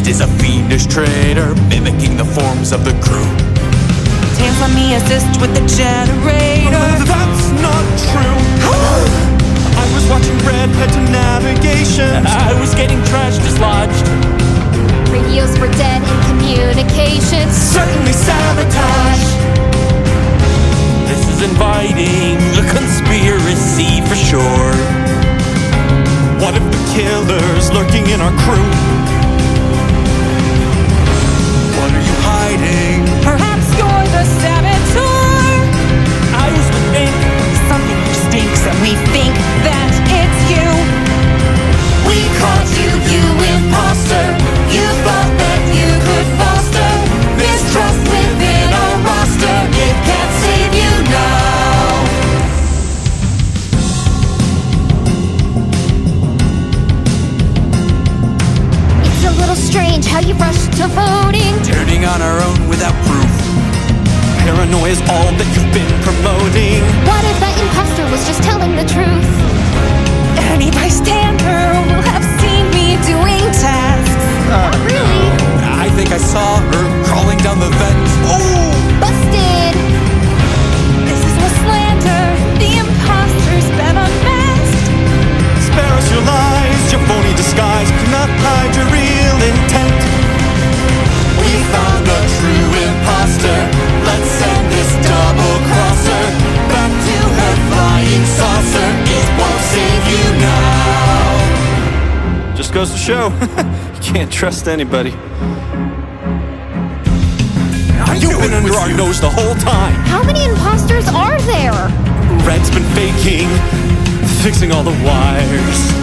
is a fiendish traitor, mimicking the forms of the crew. Hands on me, assist with the generator. That's not true. I was watching Red head to navigation. I was getting trash dislodged. Radios were dead in communications. Certainly sabotage. This is inviting a conspiracy for sure. What if the killer's lurking in our crew? What are you hiding? Perhaps you're the saboteur. I was to think. Something stinks and we think that it's you. We caught you, you imposter. You thought that you could foster mistrust within our roster. It can't save you now. It's a little strange how you rushed to voting. Turning on our own without proof. Paranoia is all that you've been promoting. What if that imposter was just telling the truth? Any bystander will have seen me doing tasks. Not really. I think I saw her crawling down the vent. Oh! Busted. This is no slander. The imposter's been unmasked. Spare us your lies, your phony disguise cannot hide your real intent. We found a true imposter. Let's send this double crosser back to her flying saucer. It won't save you now. Just goes to show, you can't trust anybody. You've been under our nose the whole time. How many imposters are there? Red's been faking, fixing all the wires.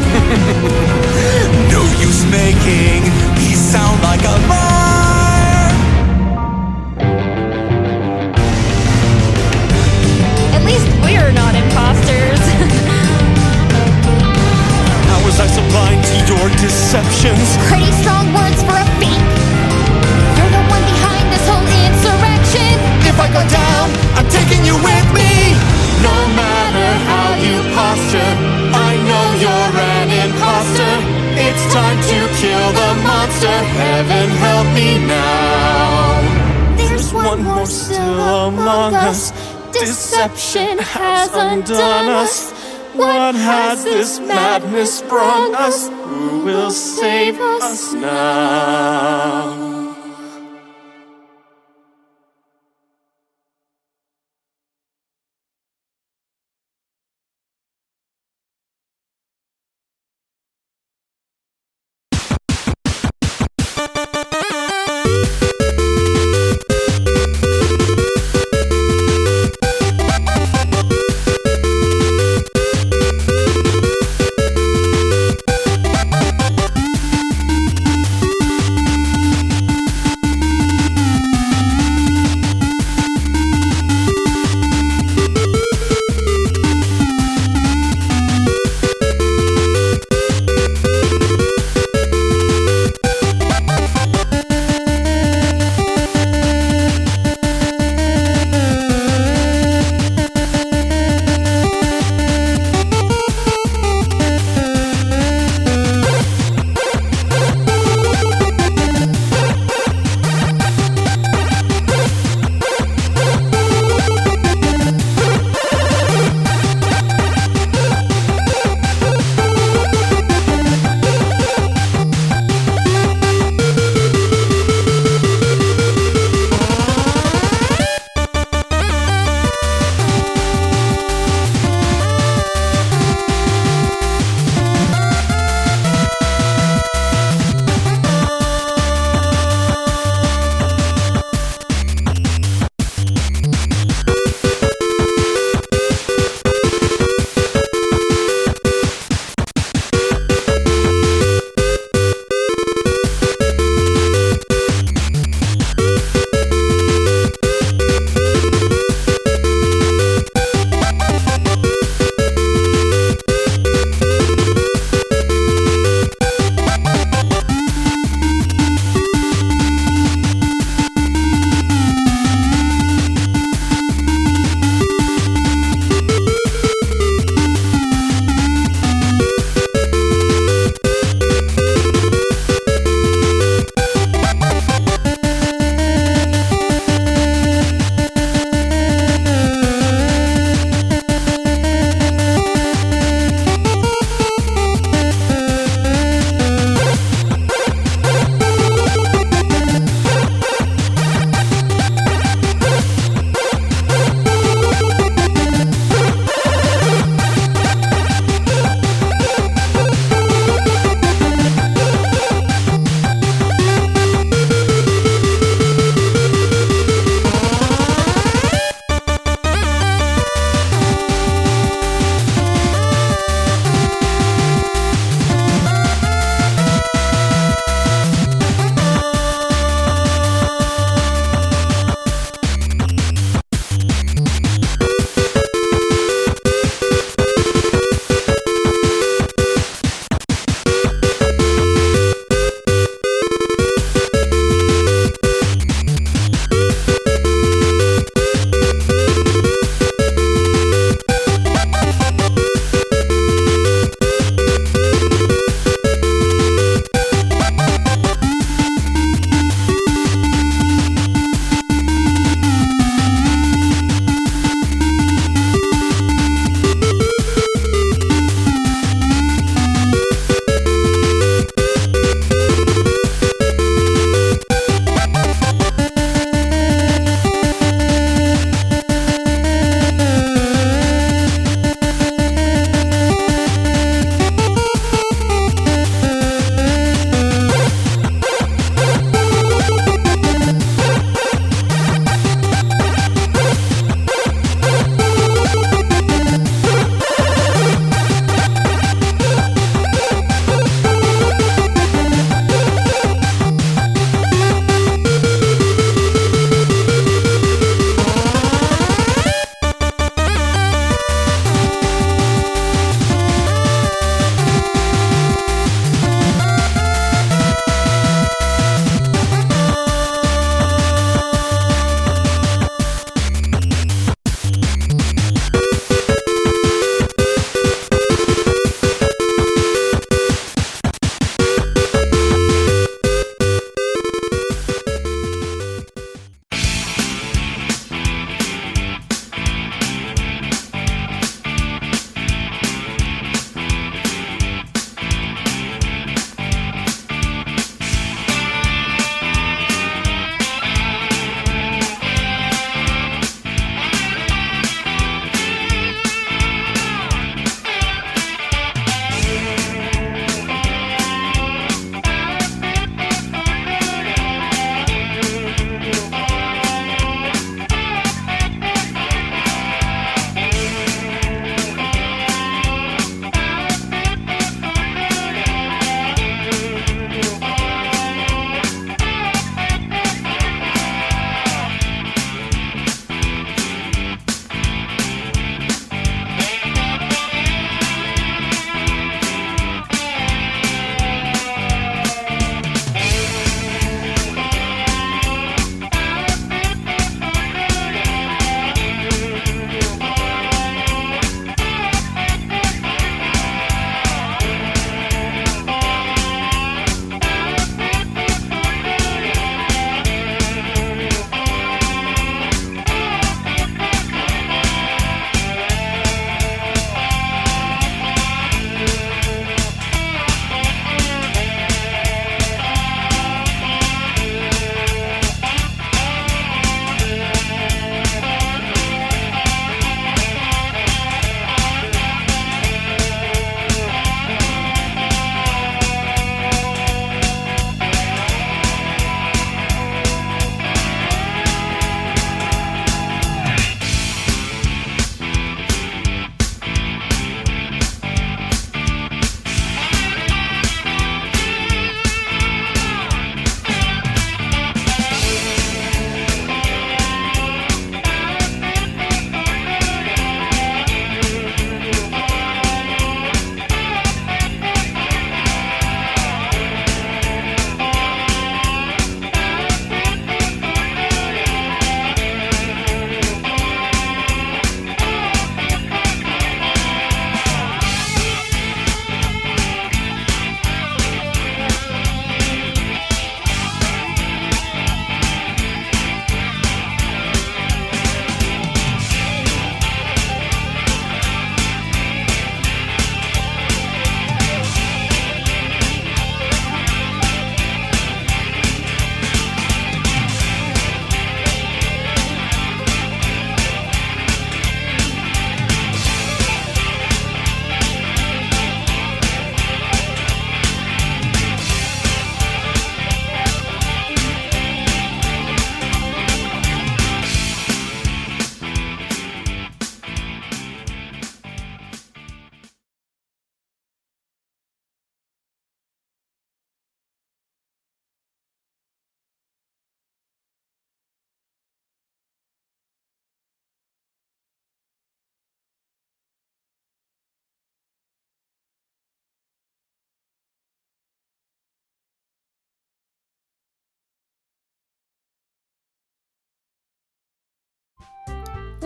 No use making me sound like a liar. At least we're not imposters. How was I so blind to your deceptions? Pretty strong words for a fake. You're the one behind this whole insurrection. If I go down, I'm taking you with me. No matter how you posture, I know you're an imposter. It's time to kill the monster. Heaven help me now. There's one more still among us. Deception has undone us. What has this madness sprung us? Who will save us now?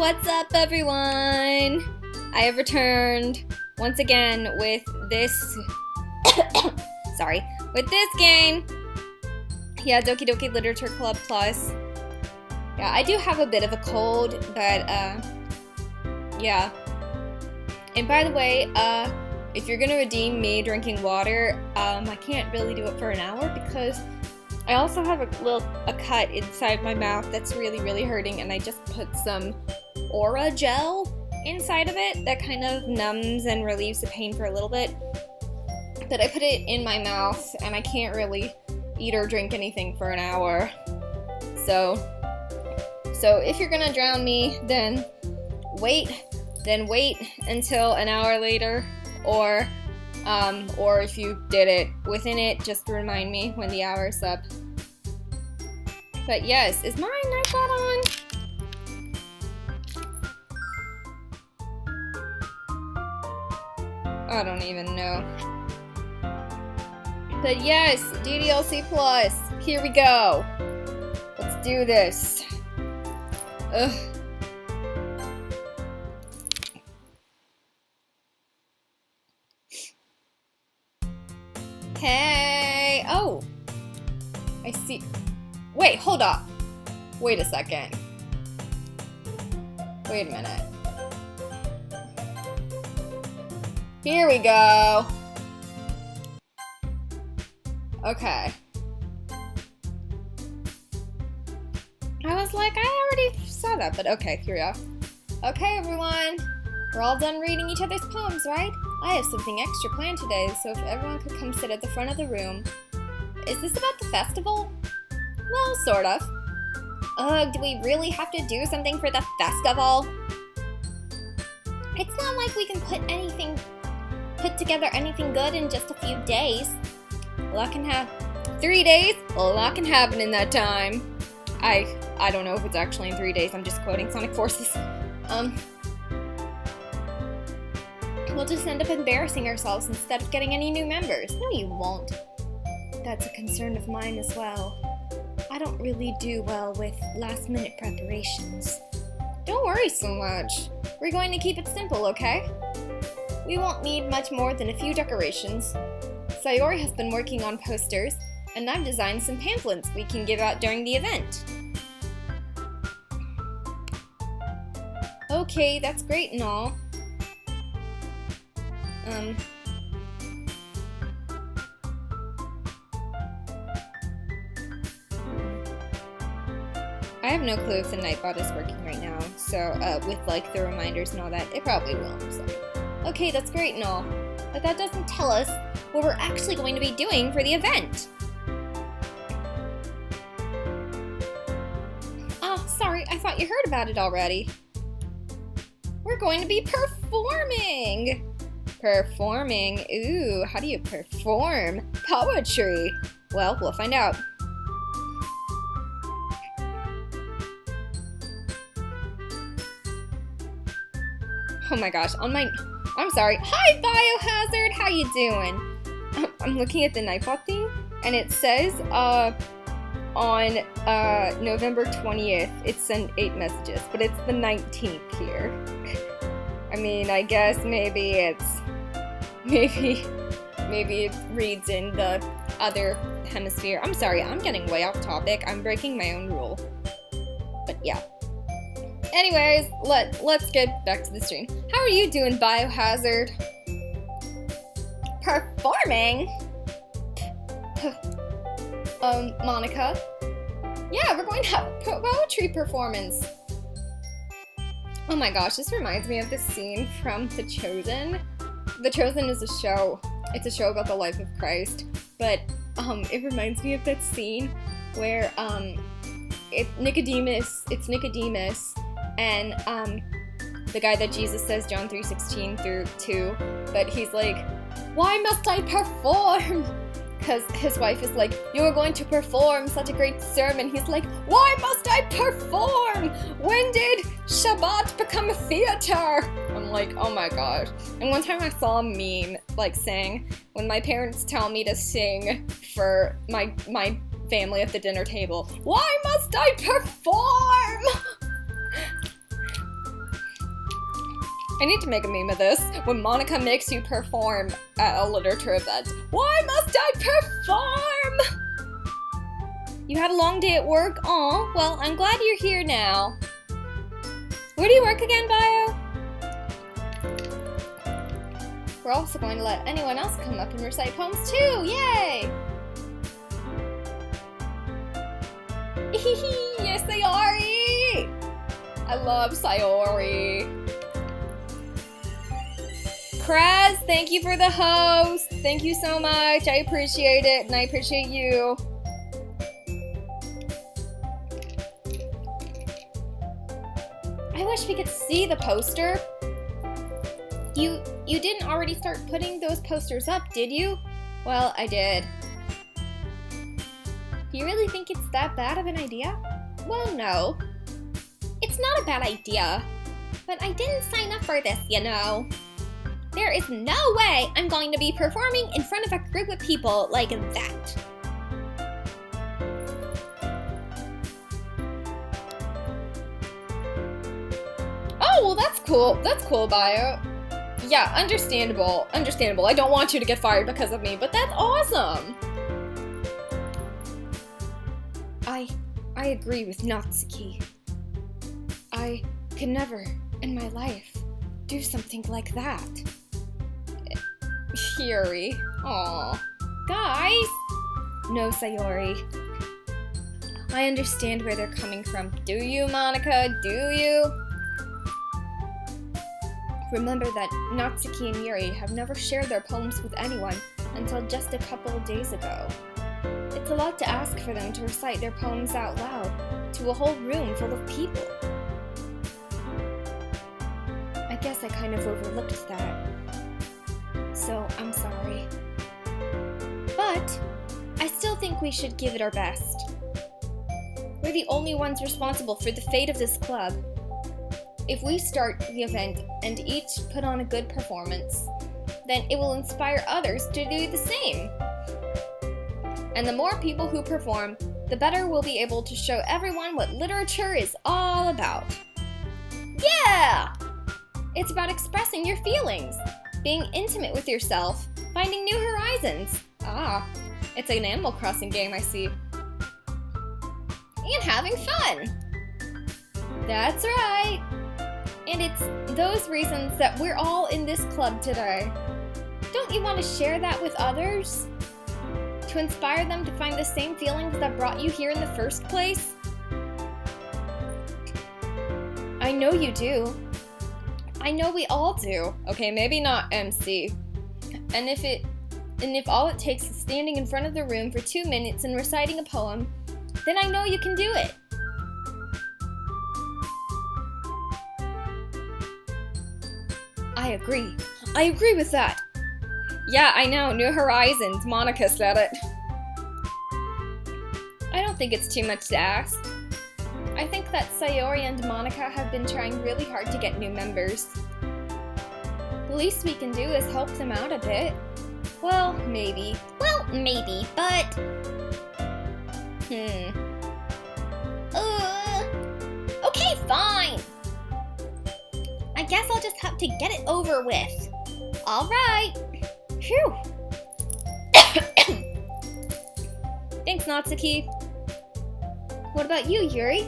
What's up, everyone? I have returned once again with this with this game. Yeah, Doki Doki Literature Club Plus. Yeah, I do have a bit of a cold, but yeah. And by the way, if you're gonna redeem me drinking water, I can't really do it for an hour because I also have a cut inside my mouth that's really hurting, and I just put some Aura gel inside of it that kind of numbs and relieves the pain for a little bit. But I put it in my mouth, and I can't really eat or drink anything for an hour. So if you're gonna drown me, then wait until an hour later, or if you did it within it, just remind me when the hour's up. But yes, is my Nightbot on? I don't even know. But yes, DDLC Plus, here we go. Let's do this. Ugh. Hey, oh, I see. Wait, hold up. Wait a second. Wait a minute. Here we go. Okay. I was like, I already saw that, but okay, here we are. Okay, everyone. We're all done reading each other's poems, right? I have something extra planned today, so if everyone could come sit at the front of the room. Is this about the festival? Well, sort of. Ugh, do we really have to do something for the festival? It's not like we can put together anything good in just a few days. A lot can have 3 days, a lot can happen in that time. I don't know if it's actually in 3 days, I'm just quoting Sonic Forces. We'll just end up embarrassing ourselves instead of getting any new members. No, you won't. That's a concern of mine as well. I don't really do well with last-minute preparations. Don't worry so much. We're going to keep it simple, okay? We won't need much more than a few decorations. Sayori has been working on posters, and I've designed some pamphlets we can give out during the event. Okay, that's great and all. I have no clue if the Nightbot is working right now, so, with, like, the reminders and all that, it probably will, so. Okay, that's great and all, but that doesn't tell us what we're actually going to be doing for the event. Oh, sorry, I thought you heard about it already. We're going to be performing! Performing? Ooh, how do you perform poetry? Well, we'll find out. Oh my gosh, I'm sorry. Hi, Biohazard! How you doing? I'm looking at the Nightbot thing, and it says, on, November 20th, it sent 8 messages, but it's the 19th here. I mean, I guess maybe it reads in the other hemisphere. I'm sorry, I'm getting way off topic. I'm breaking my own rule. But yeah. Anyways, let's get back to the stream. How are you doing, Biohazard? Performing? Monica? Yeah, we're going to have a poetry performance. Oh my gosh, this reminds me of this scene from The Chosen. The Chosen is a show. It's a show about the life of Christ. But, it reminds me of that scene where, it's Nicodemus, and, the guy that Jesus says, John 3:16 through 2, but he's like, why must I perform? Because his wife is like, you are going to perform such a great sermon. He's like, why must I perform? When did Shabbat become a theater? I'm like, oh my gosh. And one time I saw a meme, like, saying, when my parents tell me to sing for my family at the dinner table, why must I perform? I need to make a meme of this. When Monica makes you perform at a literature event. Why must I perform? You had a long day at work? Aw, well, I'm glad you're here now. Where do you work again, Bio? We're also going to let anyone else come up and recite poems too. Yay! Yes, Sayori! I love Sayori. Kraz, thank you for the host. Thank you so much. I appreciate it, and I appreciate you. I wish we could see the poster. You didn't already start putting those posters up, did you? Well, I did. You really think it's that bad of an idea? Well, no. It's not a bad idea. But I didn't sign up for this, you know. There is no way I'm going to be performing in front of a group of people like that. Oh, well, that's cool. That's cool, Bio. Yeah, understandable. Understandable. I don't want you to get fired because of me, but that's awesome. I agree with Natsuki. I could never in my life do something like that. Yuri. Aw. Guys! No, Sayori. I understand where they're coming from. Do you, Monica? Do you? Remember that Natsuki and Yuri have never shared their poems with anyone until just a couple of days ago. It's a lot to ask for them to recite their poems out loud to a whole room full of people. I guess I kind of overlooked that. So, I'm sorry. But, I still think we should give it our best. We're the only ones responsible for the fate of this club. If we start the event and each put on a good performance, then it will inspire others to do the same. And the more people who perform, the better we'll be able to show everyone what literature is all about. Yeah! It's about expressing your feelings, being intimate with yourself, finding new horizons. Ah, it's an Animal Crossing game, I see. And having fun! That's right! And it's those reasons that we're all in this club today. Don't you want to share that with others? To inspire them to find the same feelings that brought you here in the first place? I know you do. I know we all do. Okay, maybe not MC. And if all it takes is standing in front of the room for 2 minutes and reciting a poem, then I know you can do it. I agree. I agree with that. Yeah, I know. New Horizons. Monica said it. I don't think it's too much to ask. I think that Sayori and Monica have been trying really hard to get new members. The least we can do is help them out a bit. Well, maybe. Well, maybe, but... Okay, fine! I guess I'll just have to get it over with. Alright. Phew. Thanks, Natsuki. What about you, Yuri?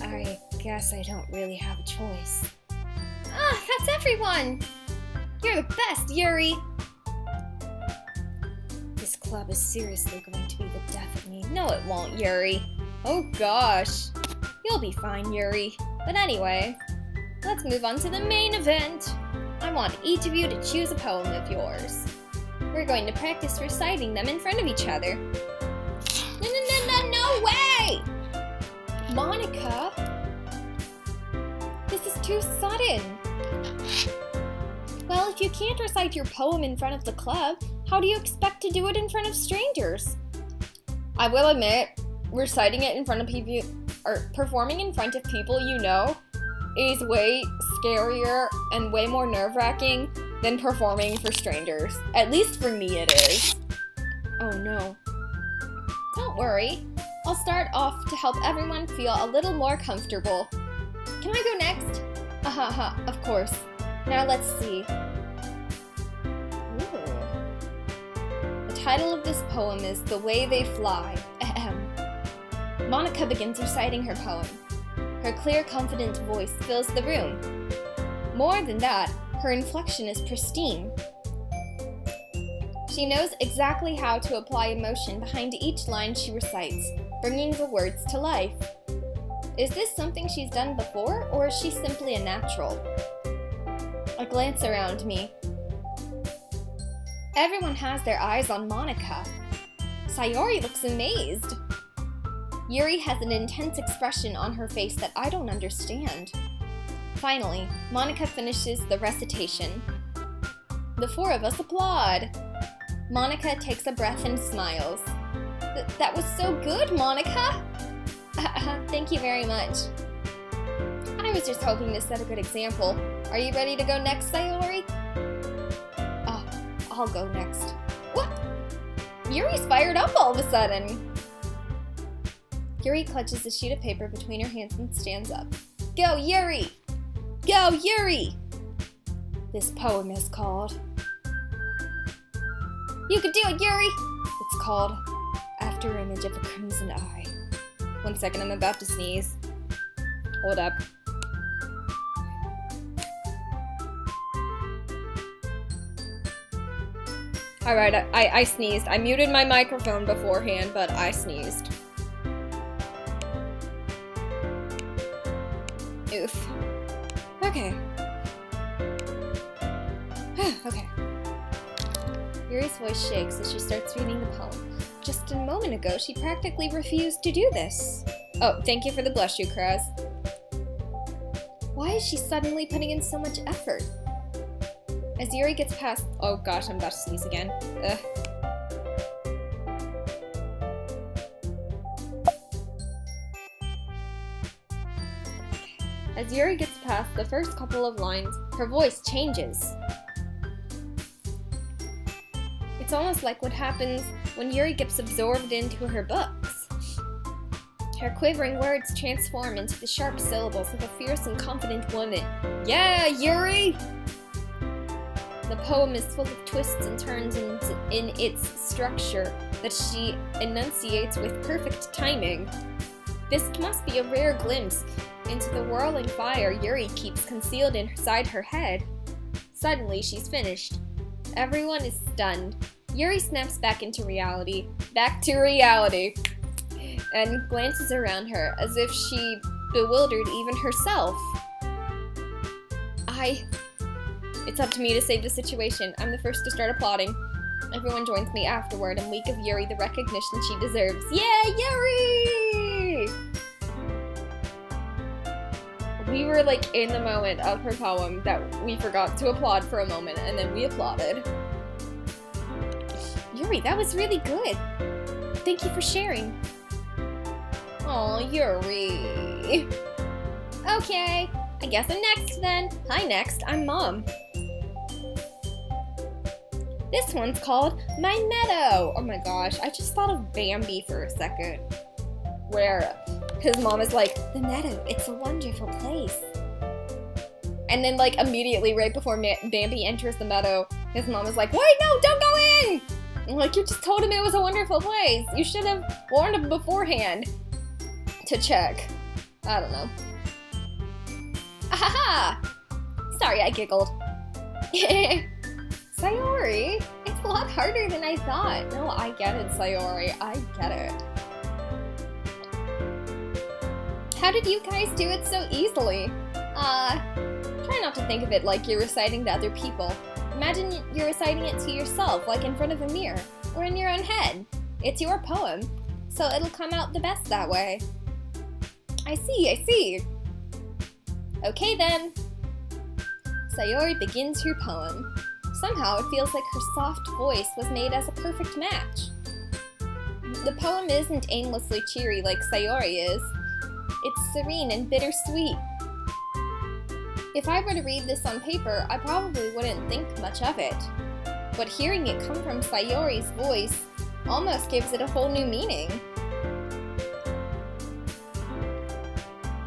I guess I don't really have a choice. Ah, that's everyone! You're the best, Yuri! This club is seriously going to be the death of me. No, it won't, Yuri. Oh gosh. You'll be fine, Yuri. But anyway, let's move on to the main event. I want each of you to choose a poem of yours. We're going to practice reciting them in front of each other. No way! Monica? This is too sudden. Well, if you can't recite your poem in front of the club, how do you expect to do it in front of strangers? I will admit, reciting it in front of people, or performing in front of people you know, is way scarier and way more nerve-wracking than performing for strangers. At least for me it is. Oh no. Don't worry. I'll start off to help everyone feel a little more comfortable. Can I go next? Of course. Now let's see. Ooh. The title of this poem is The Way They Fly. Ahem. Monica begins reciting her poem. Her clear, confident voice fills the room. More than that, her inflection is pristine. She knows exactly how to apply emotion behind each line she recites, bringing the words to life. Is this something she's done before, or is she simply a natural? I glance around me. Everyone has their eyes on Monica. Sayori looks amazed. Yuri has an intense expression on her face that I don't understand. Finally, Monica finishes the recitation. The four of us applaud. Monica takes a breath and smiles. That was so good, Monica! Thank you very much. I was just hoping to set a good example. Are you ready to go next, Sayori? Oh, I'll go next. What? Yuri's fired up all of a sudden. Yuri clutches a sheet of paper between her hands and stands up. Go, Yuri! Go, Yuri! This poem is called... You can do it, Yuri! It's called After Image of a Crimson Eye. 1 second, I'm about to sneeze. Hold up. Alright, I sneezed. I muted my microphone beforehand, but I sneezed. Oof. Okay. Okay. Yuri's voice shakes as she starts reading the poem. Just a moment ago, she practically refused to do this. Oh, thank you for the blush, you Kraz. Why is she suddenly putting in so much effort? As Yuri gets past... Oh gosh, I'm about to sneeze again. Ugh. As Yuri gets past the first couple of lines, her voice changes. It's almost like what happens when Yuri gets absorbed into her books. Her quivering words transform into the sharp syllables of a fierce and confident woman. Yeah, Yuri! The poem is full of twists and turns in its structure that she enunciates with perfect timing. This must be a rare glimpse into the whirling fire Yuri keeps concealed inside her head. Suddenly, she's finished. Everyone is stunned. Yuri snaps back into reality. Back to reality! And glances around her as if she bewildered even herself. It's up to me to save the situation. I'm the first to start applauding. Everyone joins me afterward, and we give Yuri the recognition she deserves. Yeah, Yuri! We were like in the moment of her poem that we forgot to applaud for a moment, and then we applauded. Yuri, that was really good. Thank you for sharing. Aw, Yuri. Okay, I guess I'm next then. Hi, next. I'm Mom. This one's called My Meadow. Oh my gosh, I just thought of Bambi for a second. Where his mom is like, the meadow, it's a wonderful place. And then like immediately right before Bambi enters the meadow, his mom is like, wait, no, don't go in! And like, you just told him it was a wonderful place. You should have warned him beforehand to check. I don't know. Ahaha! Sorry, I giggled. Sayori, it's a lot harder than I thought. No, I get it, Sayori. I get it. How did you guys do it so easily? Try not to think of it like you're reciting to other people. Imagine you're reciting it to yourself, like in front of a mirror, or in your own head. It's your poem, so it'll come out the best that way. I see. Okay then. Sayori begins her poem. Somehow it feels like her soft voice was made as a perfect match. The poem isn't aimlessly cheery like Sayori is. It's serene and bittersweet. If I were to read this on paper, I probably wouldn't think much of it. But hearing it come from Sayori's voice almost gives it a whole new meaning.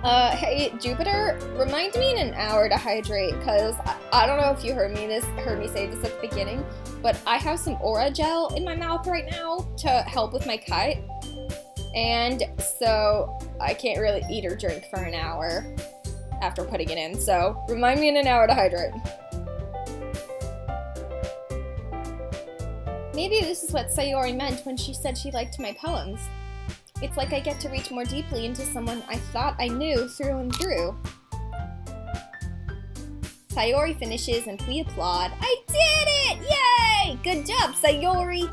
Hey, Jupiter, remind me in an hour to hydrate, because I don't know if you heard me say this at the beginning, but I have some aura gel in my mouth right now to help with my cut, and so I can't really eat or drink for an hour after putting it in, so remind me in an hour to hydrate. Maybe this is what Sayori meant when she said she liked my poems. It's like I get to reach more deeply into someone I thought I knew through and through. Sayori finishes and we applaud. I did it! Yay! Good job, Sayori!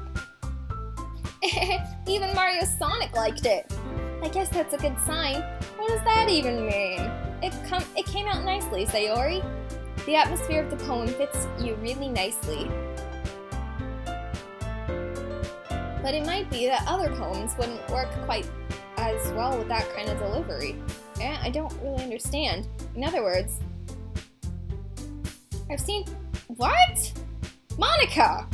Even Mario Sonic liked it. I guess that's a good sign. What does that even mean? It came out nicely, Sayori. The atmosphere of the poem fits you really nicely. But it might be that other poems wouldn't work quite as well with that kind of delivery. Yeah, I don't really understand. In other words, What? Monica!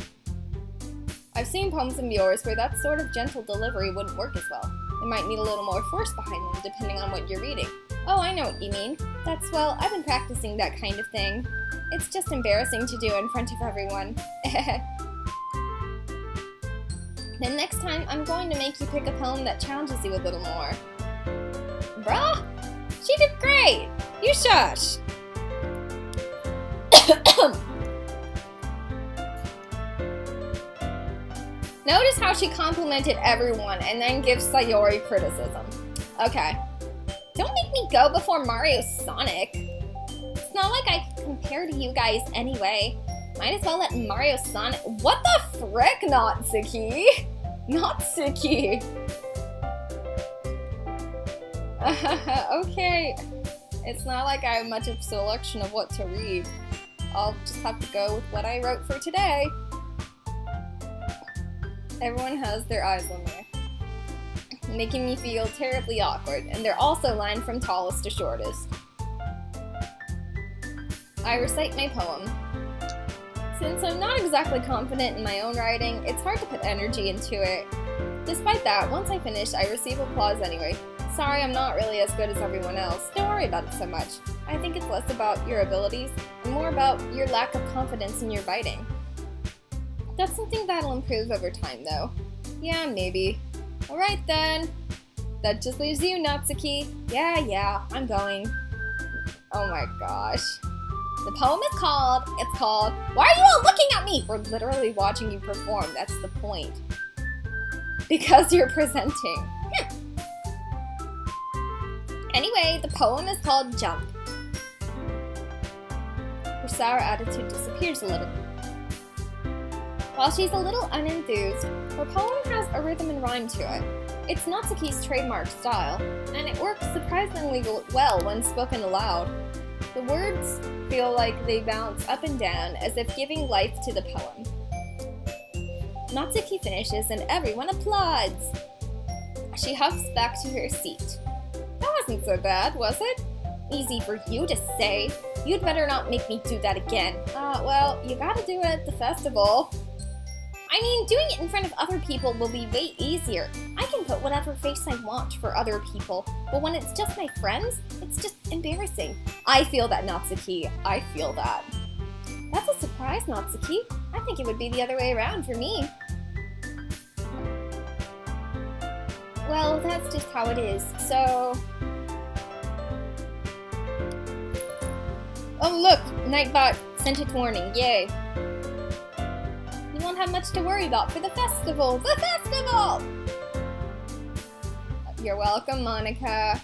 I've seen poems of yours where that sort of gentle delivery wouldn't work as well. It might need a little more force behind them, depending on what you're reading. Oh, I know what you mean. Well, I've been practicing that kind of thing. It's just embarrassing to do in front of everyone. Then next time, I'm going to make you pick a poem that challenges you a little more. Bruh! She did great! You shush! Notice how she complimented everyone and then gives Sayori criticism. Okay. Don't make me go before Mario Sonic. It's not like I compare to you guys anyway. Might as well let Mario Sonic— What the frick, Natsuki? Natsuki! Okay. It's not like I have much of a selection of what to read. I'll just have to go with what I wrote for today. Everyone has their eyes on me, making me feel terribly awkward, and they're also lined from tallest to shortest. I recite my poem. Since I'm not exactly confident in my own writing, it's hard to put energy into it. Despite that, once I finish, I receive applause anyway. Sorry, I'm not really as good as everyone else. Don't worry about it so much. I think it's less about your abilities and more about your lack of confidence in your writing. That's something that'll improve over time, though. Yeah, maybe. Alright then. That just leaves you, Natsuki. Yeah, I'm going. Oh my gosh. The poem is called— Why are you all looking at me? We're literally watching you perform, that's the point. Because you're presenting. Anyway, the poem is called Jump. Her sour attitude disappears a little. While she's a little unenthused, her poem has a rhythm and rhyme to it. It's Natsuki's trademark style, and it works surprisingly well when spoken aloud. The words feel like they bounce up and down as if giving life to the poem. Natsuki finishes and everyone applauds. She huffs back to her seat. That wasn't so bad, was it? Easy for you to say. You'd better not make me do that again. Well, you gotta do it at the festival. I mean, doing it in front of other people will be way easier. I can put whatever face I want for other people, but when it's just my friends, it's just embarrassing. I feel that, Natsuki. I feel that. That's a surprise, Natsuki. I think it would be the other way around for me. Well, that's just how it is, so... Oh look! Nightbot sent its warning, yay! You won't have much to worry about for the festival! The festival! You're welcome, Monica.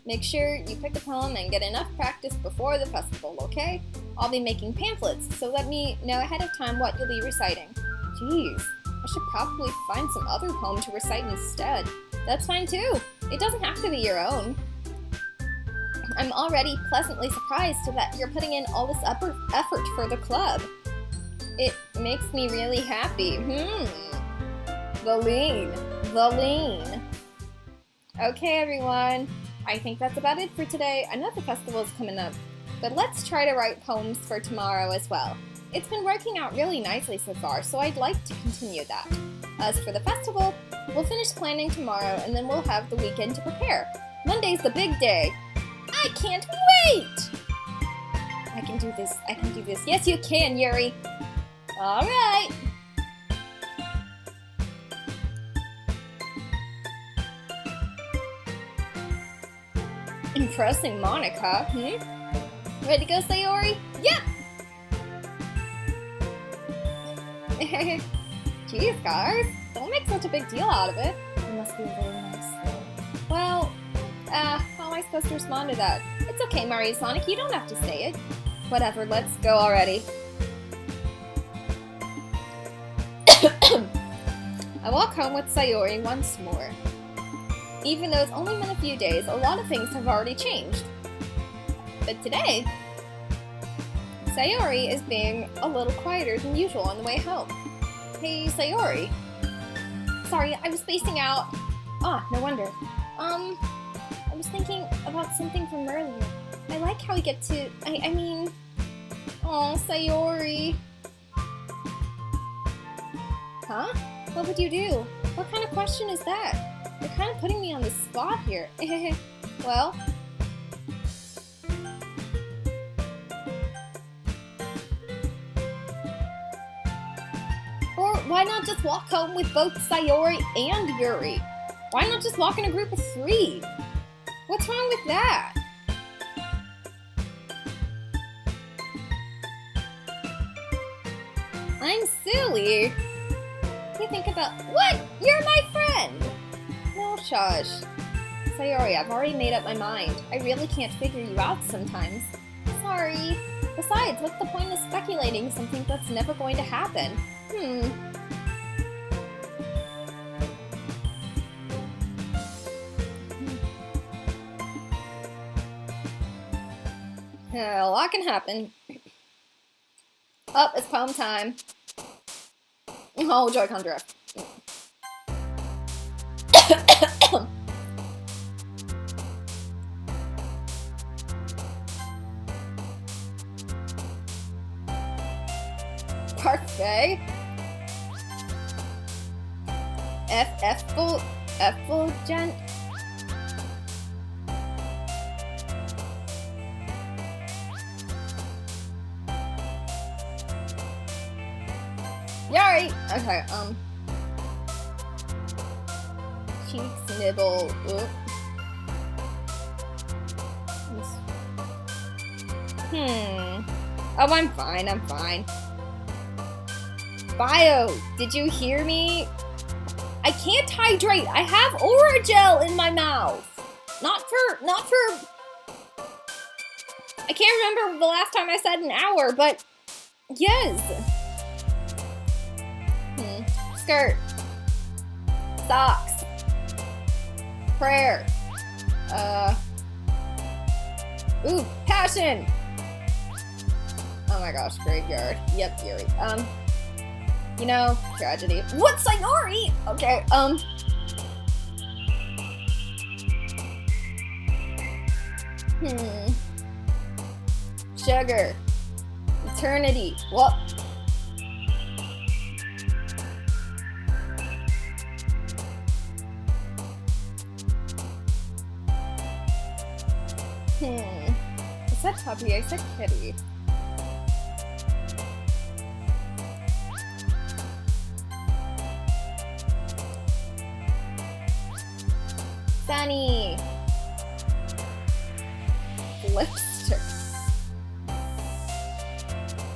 Make sure you pick a poem and get enough practice before the festival, okay? I'll be making pamphlets, so let me know ahead of time what you'll be reciting. Jeez, I should probably find some other poem to recite instead. That's fine too. It doesn't have to be your own. I'm already pleasantly surprised that you're putting in all this effort for the club. It makes me really happy. The lean. Okay, everyone. I think that's about it for today. I know the festival's coming up, but let's try to write poems for tomorrow as well. It's been working out really nicely so far, so I'd like to continue that. As for the festival, we'll finish planning tomorrow and then we'll have the weekend to prepare. Monday's the big day. I can't wait! I can do this. I can do this. Yes, you can, Yuri. All right. Impressing Monica, Ready to go, Sayori? Yep! Jeez, guys. Don't make such a big deal out of it. You must be very nice. Well, how am I supposed to respond to that? It's okay, Mario Sonic, you don't have to say it. Whatever, let's go already. I walk home with Sayori once more. Even though it's only been a few days, a lot of things have already changed. But today, Sayori is being a little quieter than usual on the way home. Hey, Sayori. Sorry, I was spacing out. Ah, no wonder. I was thinking about something from earlier. I like how we get to, I mean... Aw, Sayori. Huh? What would you do? What kind of question is that? You're kind of putting me on the spot here. Well... Or why not just walk home with both Sayori and Yuri? Why not just walk in a group of 3? What's wrong with that? I'm silly. You think about... What? You're my friend! No, shush. Sayori, I've already made up my mind. I really can't figure you out sometimes. Sorry. Besides, what's the point of speculating something that's never going to happen? A lot can happen. Up, it's poem time. Oh, Joy-Con drift. Parfait. Effulgent. Yari! Okay, cheeks, nibble, oop. Oh, I'm fine. Bio, did you hear me? I can't hydrate. I have Orajel in my mouth. Not for... I can't remember the last time I said an hour, but yes. Skirt. Socks. Prayer. Ooh, passion. Oh my gosh, graveyard. Yep, Yuri. You know, tragedy. What, Sayori? Okay, Sugar. Eternity. What? I said puppy, I said kitty. Sunny. Lipstick.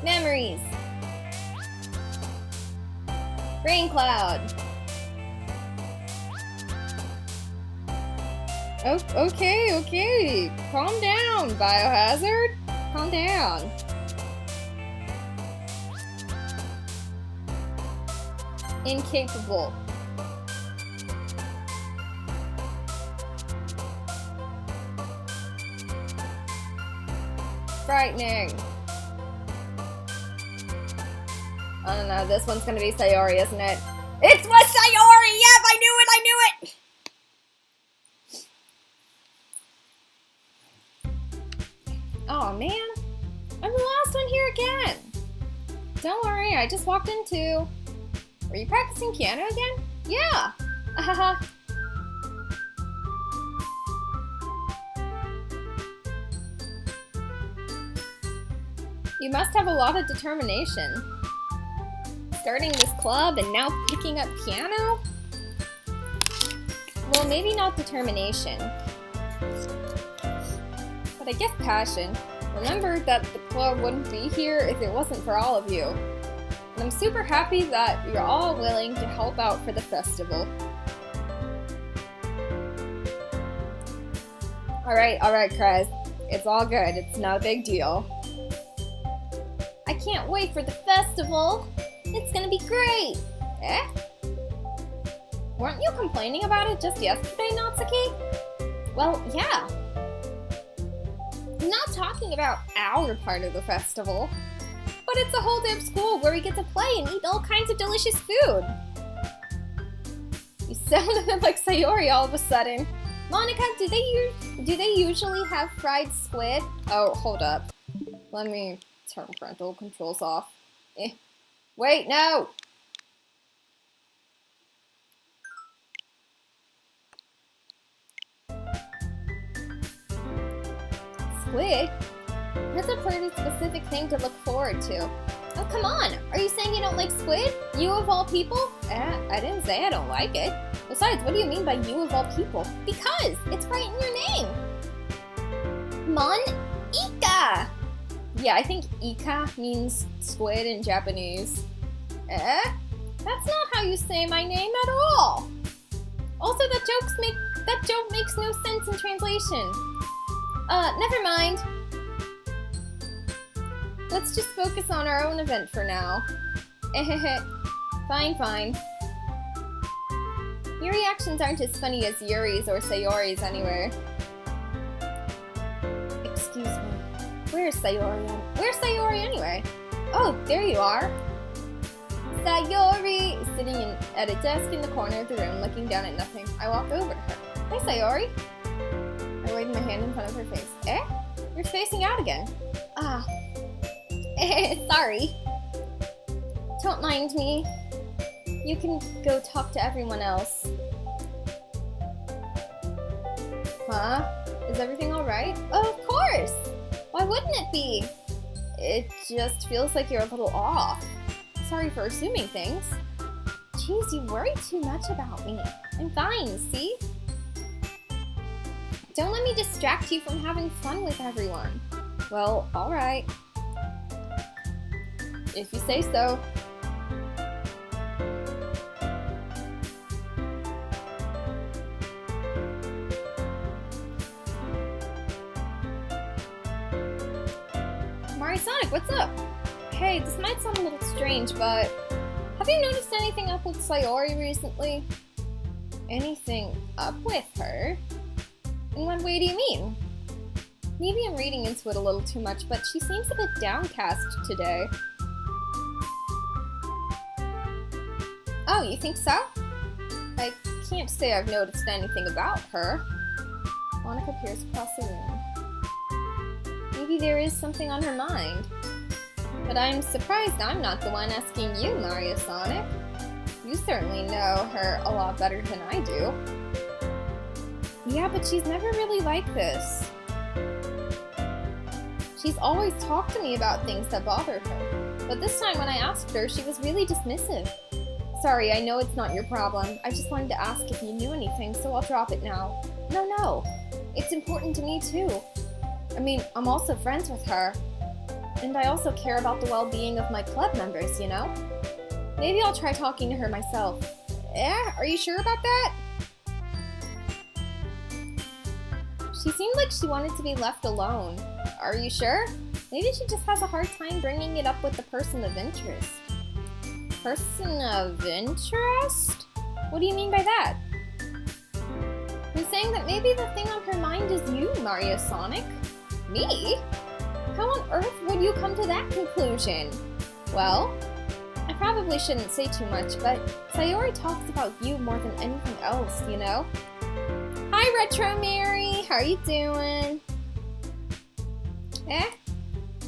Memories. Rain cloud. Oh, okay. Calm down, Biohazard. Calm down. Incapable. Frightening. I don't know, this one's gonna be Sayori, isn't it? It was Sayori! Yep, I knew it! Oh man, I'm the last one here again. Don't worry, I just walked in too. Were you practicing piano again? Yeah. You must have a lot of determination. Starting this club and now picking up piano? Well, maybe not determination. But I guess passion. Remember that the club wouldn't be here if it wasn't for all of you. And I'm super happy that you're all willing to help out for the festival. Alright, Krez. It's all good. It's no big deal. I can't wait for the festival. It's gonna be great. Eh? Weren't you complaining about it just yesterday, Natsuki? Well, yeah. I'm not talking about our part of the festival, but it's a whole day of school where we get to play and eat all kinds of delicious food. You sound a bit like Sayori all of a sudden. Monica, do they usually have fried squid? Oh, hold up. Let me turn parental controls off. Wait, no! Squid? That's a pretty specific thing to look forward to. Oh, come on! Are you saying you don't like squid? You of all people? I didn't say I don't like it. Besides, what do you mean by you of all people? Because! It's right in your name! Mon-ika! Yeah, I think ika means squid in Japanese. That's not how you say my name at all! Also, that joke makes no sense in translation. Never mind. Let's just focus on our own event for now. Fine. Your reactions aren't as funny as Yuri's or Sayori's anyway. Excuse me. Where's Sayori anyway? Oh, there you are. Sayori is sitting at a desk in the corner of the room looking down at nothing. I walked over to her. Hi, Sayori. I waved my hand in front of her face. You're spacing out again. Sorry. Don't mind me. You can go talk to everyone else. Huh? Is everything alright? Oh, of course! Why wouldn't it be? It just feels like you're a little off. Sorry for assuming things. Jeez, you worry too much about me. I'm fine, see? Don't let me distract you from having fun with everyone. Well, alright. If you say so. Sonic, what's up? Hey, this might sound a little strange, but have you noticed anything up with Sayori recently? Anything up with her? In what way do you mean? Maybe I'm reading into it a little too much, but she seems a bit downcast today. Oh, you think so? I can't say I've noticed anything about her. Monica peers across the room. Maybe there is something on her mind. But I'm surprised I'm not the one asking you, Mario Sonic. You certainly know her a lot better than I do. Yeah, but she's never really like this. She's always talked to me about things that bother her. But this time when I asked her, she was really dismissive. Sorry, I know it's not your problem. I just wanted to ask if you knew anything, so I'll drop it now. No. It's important to me too. I mean, I'm also friends with her. And I also care about the well-being of my club members, you know? Maybe I'll try talking to her myself. Are you sure about that? She seemed like she wanted to be left alone. Are you sure? Maybe she just has a hard time bringing it up with the person of interest. Person of interest? What do you mean by that? I'm saying that maybe the thing on her mind is you, Mario Sonic. Me? How on earth would you come to that conclusion? Well, I probably shouldn't say too much, but Sayori talks about you more than anything else, you know? Hi, Retro Mary! How are you doing?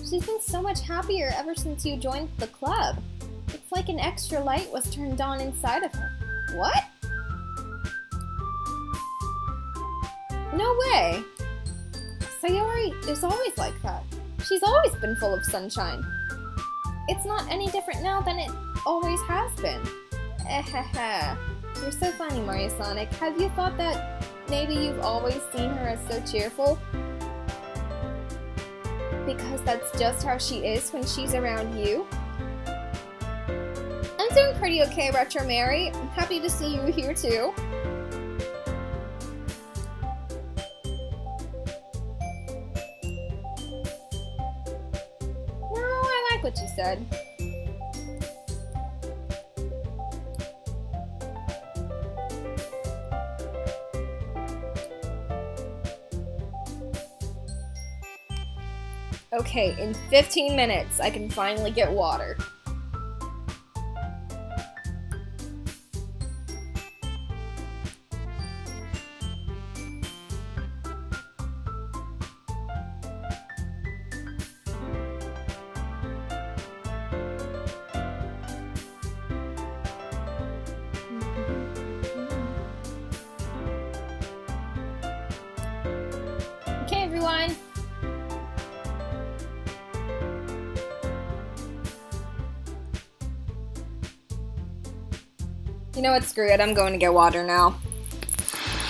She's been so much happier ever since you joined the club. It's like an extra light was turned on inside of her. What? No way! Sayori is always like that. She's always been full of sunshine. It's not any different now than it always has been. You're so funny, Mario Sonic. Have you thought that maybe you've always seen her as so cheerful? Because that's just how she is when she's around you? I'm doing pretty okay, Retro Mary. I'm happy to see you here too. No, I like what you said. Okay, in 15 minutes, I can finally get water. Okay, everyone. You know what, screw it, I'm going to get water now.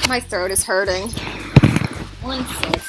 My throat is hurting. One sec.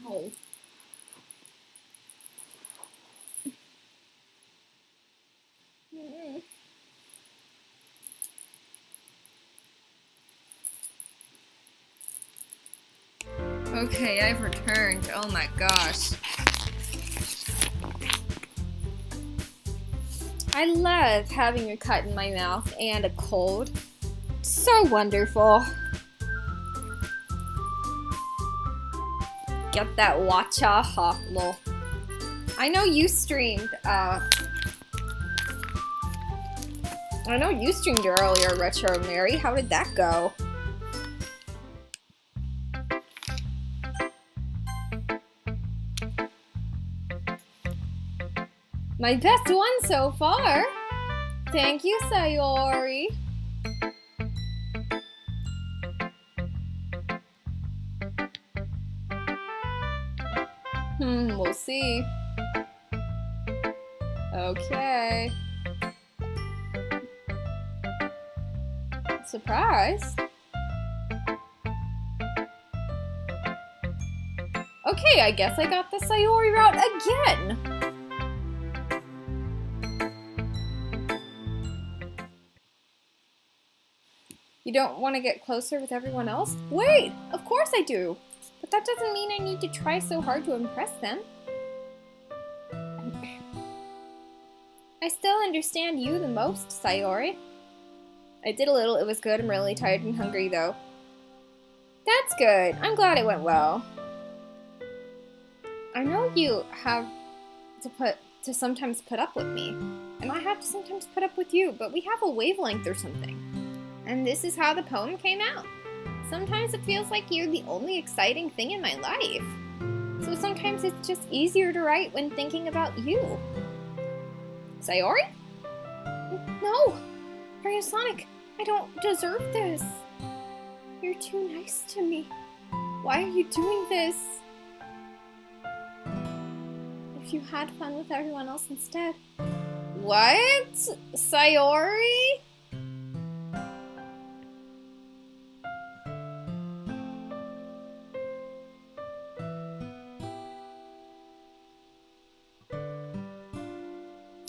Ow. Okay, I've returned. Oh my gosh. I love having a cut in my mouth and a cold. So wonderful. Get that watcha ha lol. I know you streamed earlier, Retro Mary. How did that go? My best one so far. Thank you, Sayori. We'll see. Okay. Surprise. Okay, I guess I got the Sayori route again. You don't want to get closer with everyone else? Wait, of course I do. But that doesn't mean I need to try so hard to impress them. I still understand you the most, Sayori. I did a little, it was good. I'm really tired and hungry though. That's good. I'm glad it went well. I know you have to sometimes put up with me. And I have to sometimes put up with you, but we have a wavelength or something. And this is how the poem came out. Sometimes it feels like you're the only exciting thing in my life. So sometimes it's just easier to write when thinking about you. Sayori? No! Sonic, I don't deserve this. You're too nice to me. Why are you doing this? If you had fun with everyone else instead. What? Sayori?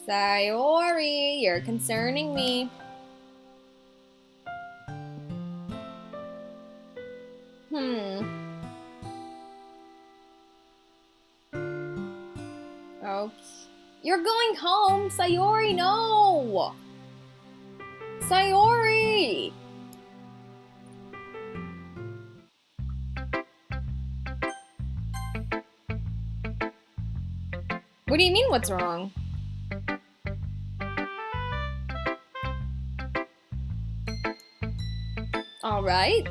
Sayori, you're concerning me. Okay. You're going home, Sayori, no! Sayori! What do you mean, what's wrong? All right.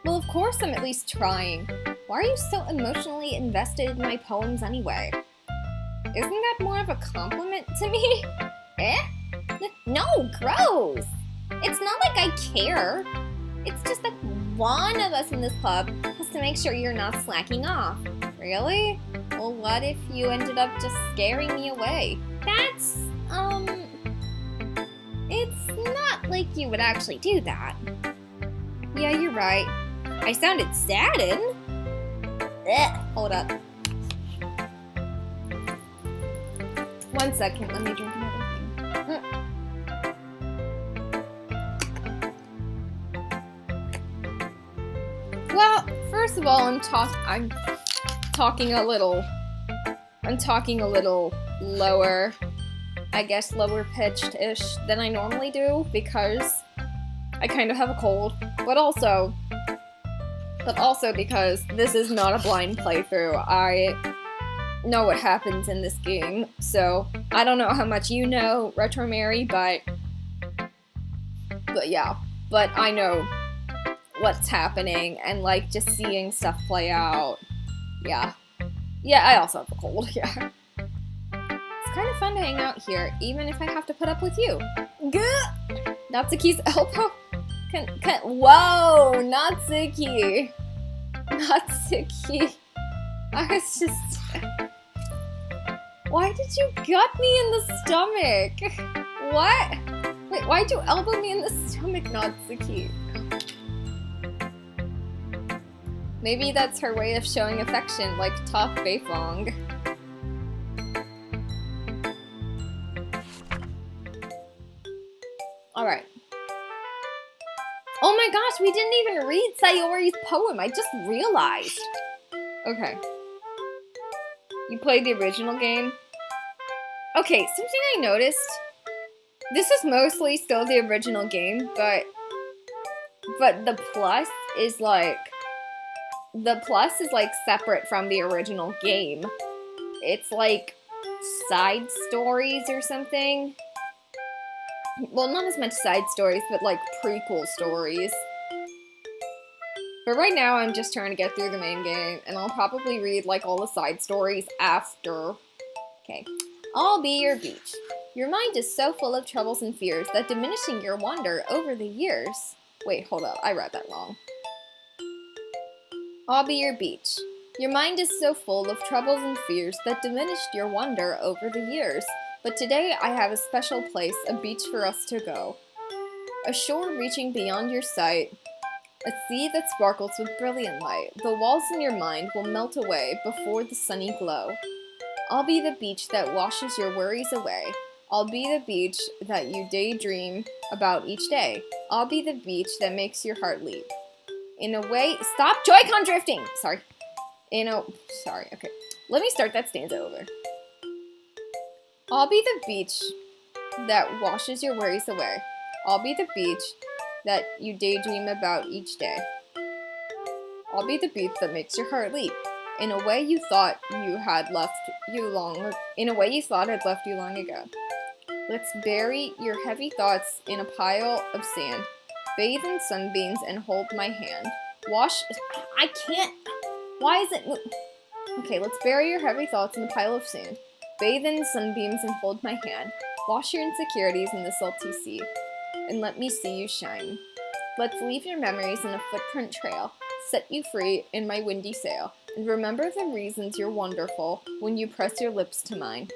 Well, of course I'm at least trying. Why are you so emotionally invested in my poems anyway? Isn't that more of a compliment to me? Eh? No, gross! It's not like I care. It's just that one of us in this club has to make sure you're not slacking off. Really? Well, what if you ended up just scaring me away? That's, it's not like you would actually do that. Yeah, you're right. I sounded saddened. Hold up. 1 second, let me drink another thing. Well, first of all, I'm talking a little lower, I guess lower pitched-ish than I normally do because I kind of have a cold, but also because this is not a blind playthrough. I know what happens in this game, so I don't know how much you know, Retro Mary, but yeah, but I know what's happening and like just seeing stuff play out. Yeah, I also have a cold. Yeah, it's kind of fun to hang out here, even if I have to put up with you. Gah! Natsuki's elbow. Whoa, Natsuki. I was just. Why did you gut me in the stomach? What? Wait, why'd you elbow me in the stomach, Natsuki? Maybe that's her way of showing affection, like Top Beifong. Alright. Oh my gosh, we didn't even read Sayori's poem, I just realized. Okay. You played the original game? Okay, something I noticed. This is mostly still the original game, but the plus is like separate from the original game. It's like side stories or something. Well, not as much side stories, but like prequel stories. But right now, I'm just trying to get through the main game, and I'll probably read, like, all the side stories after. Okay. I'll be your beach. Your mind is so full of troubles and fears that diminishing your wonder over the years... Wait, hold up. I read that wrong. I'll be your beach. Your mind is so full of troubles and fears that diminished your wonder over the years. But today I have a special place, a beach for us to go. A shore reaching beyond your sight. A sea that sparkles with brilliant light. The walls in your mind will melt away before the sunny glow. I'll be the beach that washes your worries away. I'll be the beach that you daydream about each day. I'll be the beach that makes your heart leap. In a way, stop Joy-Con drifting! Sorry. Okay. Let me start that stanza over. I'll be the beach that washes your worries away. I'll be the beach that you daydream about each day. I'll be the beach that makes your heart leap. In a way you thought had left you long ago. Let's bury your heavy thoughts in a pile of sand. Bathe in sunbeams and hold my hand. I can't. Why is it? Okay, let's bury your heavy thoughts in a pile of sand. Bathe in sunbeams and hold my hand. Wash your insecurities in the salty sea. And let me see you shine. Let's leave your memories in a footprint trail. Set you free in my windy sail. And remember the reasons you're wonderful when you press your lips to mine.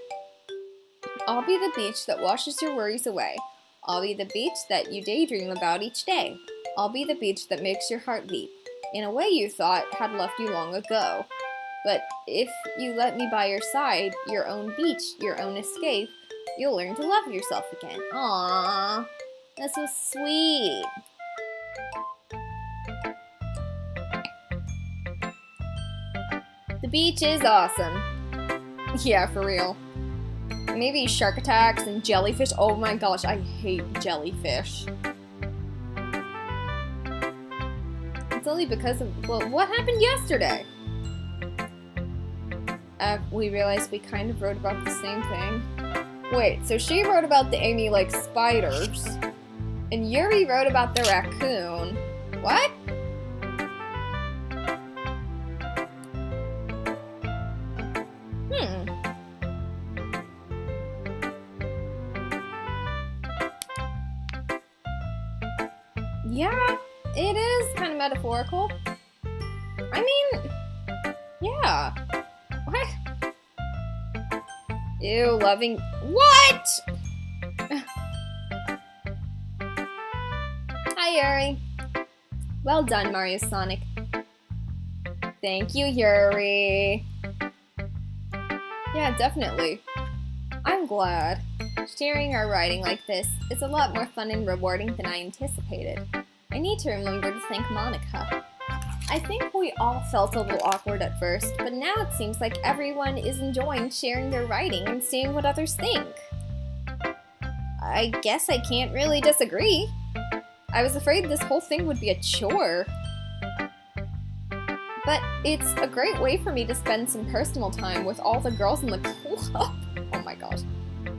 I'll be the beach that washes your worries away. I'll be the beach that you daydream about each day. I'll be the beach that makes your heart leap. In a way you thought had left you long ago. But if you let me by your side, your own beach, your own escape, you'll learn to love yourself again. Aww, that's so sweet. The beach is awesome. Yeah, for real. Maybe shark attacks and jellyfish. Oh my gosh, I hate jellyfish. It's only because of, well, what happened yesterday? We realized we kind of wrote about the same thing. Wait, so she wrote about the Amy likes spiders, and Yuri wrote about the raccoon. What? Yeah, it is kind of metaphorical. I mean, yeah. What? Ew, loving... What? Hi, Yuri. Well done, Mario Sonic. Thank you, Yuri. Yeah, definitely. I'm glad. Sharing our writing like this is a lot more fun and rewarding than I anticipated. I need to remember to thank Monica. I think we all felt a little awkward at first, but now it seems like everyone is enjoying sharing their writing and seeing what others think. I guess I can't really disagree. I was afraid this whole thing would be a chore. But it's a great way for me to spend some personal time with all the girls in the club. Oh my gosh.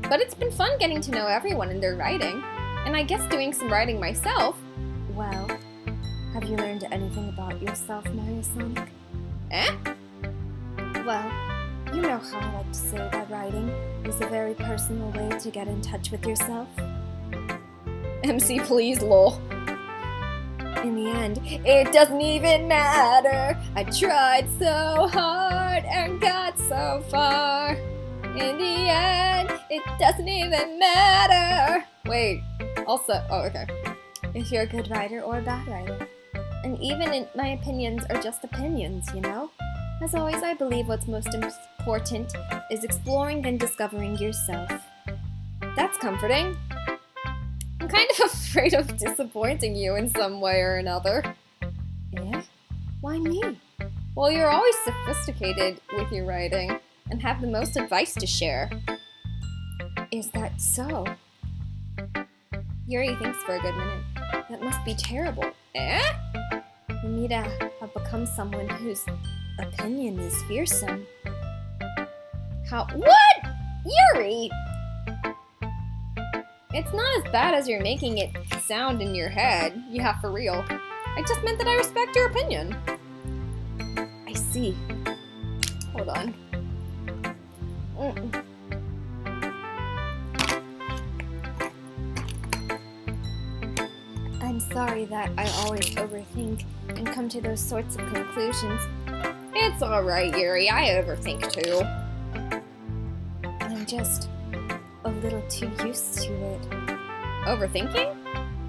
But it's been fun getting to know everyone and their writing. And I guess doing some writing myself. Well, have you learned anything about yourself, Mario Sonic? Eh? Well, you know how I like to say that writing is a very personal way to get in touch with yourself. MC, please, lol. In the end, it doesn't even matter. I tried so hard and got so far. In the end, it doesn't even matter. Wait, also, oh, okay. If you're a good writer or a bad writer. And even my opinions are just opinions, you know? As always, I believe what's most important is exploring and discovering yourself. That's comforting. I'm kind of afraid of disappointing you in some way or another. Yeah? Why me? Well, you're always sophisticated with your writing and have the most advice to share. Is that so? Yuri thinks for a good minute. That must be terrible. Eh? For me to have become someone whose opinion is fearsome. How? What? Yuri! It's not as bad as you're making it sound in your head. Yeah, for real. I just meant that I respect your opinion. I see. Hold on. I'm sorry that I always overthink and come to those sorts of conclusions. It's alright, Yuri. I overthink too. I'm just a little too used to it. Overthinking?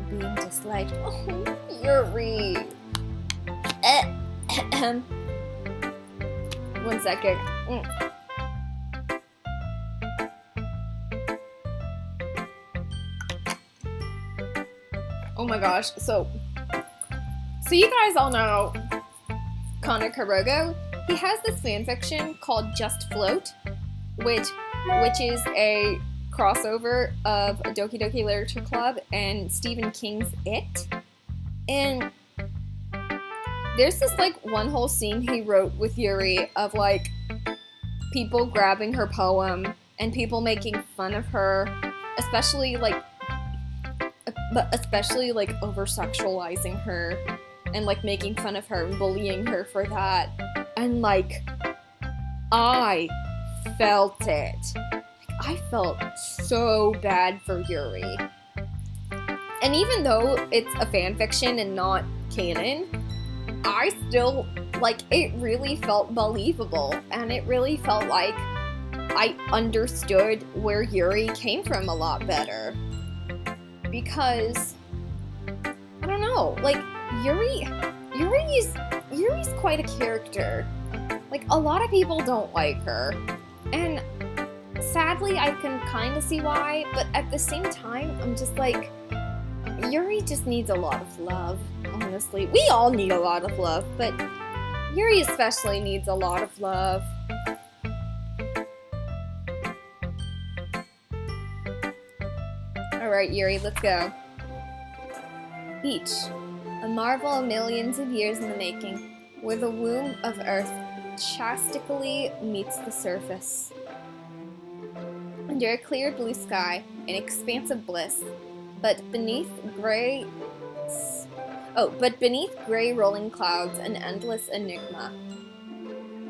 Being disliked. Oh, Yuri. 1 second. Oh my gosh. So you guys all know Connor Karogo. He has this fanfiction called Just Float, which is a crossover of Doki Doki Literature Club and Stephen King's It. And there's this like one whole scene he wrote with Yuri of like people grabbing her poem and people making fun of her, especially like over-sexualizing her and like making fun of her and bullying her for that. And like I felt it. I felt so bad for Yuri. And even though it's a fan fiction and not canon, I still, like, it really felt believable. And it really felt like I understood where Yuri came from a lot better. Because, I don't know, like, Yuri's quite a character. Like, a lot of people don't like her. And sadly, I can kind of see why, but at the same time, I'm just like, Yuri just needs a lot of love, honestly. We all need a lot of love, but Yuri especially needs a lot of love. Alright, Yuri, let's go. Beach. A marvel of millions of years in the making, where the womb of Earth chastically meets the surface. Under a clear blue sky, an expanse of bliss, but beneath gray rolling clouds, an endless enigma.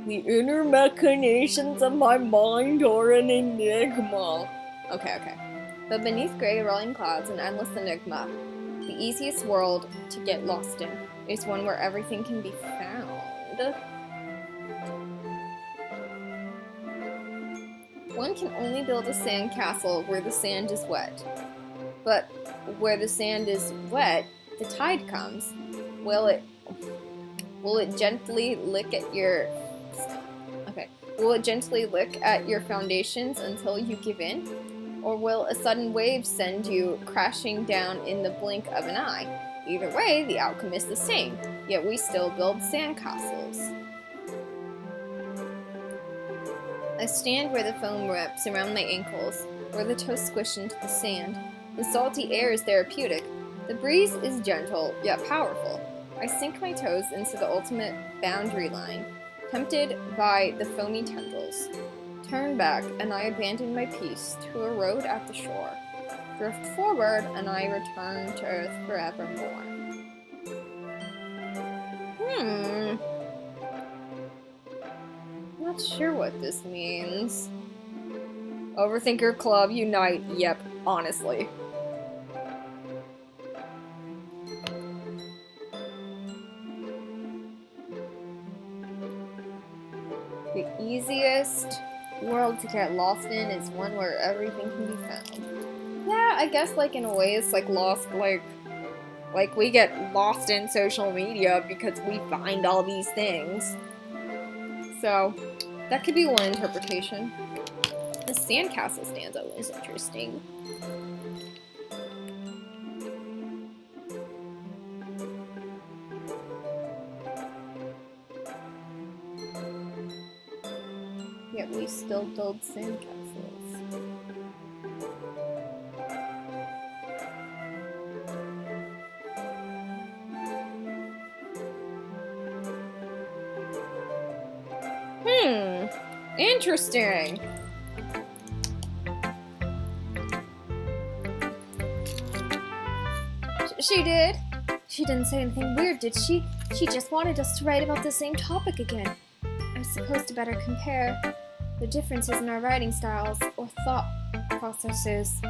The inner machinations of my mind are an enigma. Okay. But beneath gray rolling clouds, an endless enigma. The easiest world to get lost in is one where everything can be found. One can only build a sand castle where the sand is wet. But where the sand is wet, the tide comes. Will it gently lick at your foundations until you give in? Or will a sudden wave send you crashing down in the blink of an eye? Either way, the outcome is the same, yet we still build sandcastles. I stand where the foam wraps around my ankles, where the toes squish into the sand. The salty air is therapeutic. The breeze is gentle, yet powerful. I sink my toes into the ultimate boundary line, tempted by the foamy tendrils. Turn back, and I abandon my peace to a road at the shore. Drift forward, and I return to Earth forevermore. Not sure what this means. Overthinker Club, unite. Yep, honestly. The easiest world to get lost in is one where everything can be found. Yeah, I guess like in a way it's like lost, like we get lost in social media because we find all these things. So that could be one interpretation. The sandcastle stanza is interesting. Yet we still build sandcastles. Interesting. She didn't say anything weird, did she? She just wanted us to write about the same topic again. I suppose to better compare the differences in our writing styles or thought processes.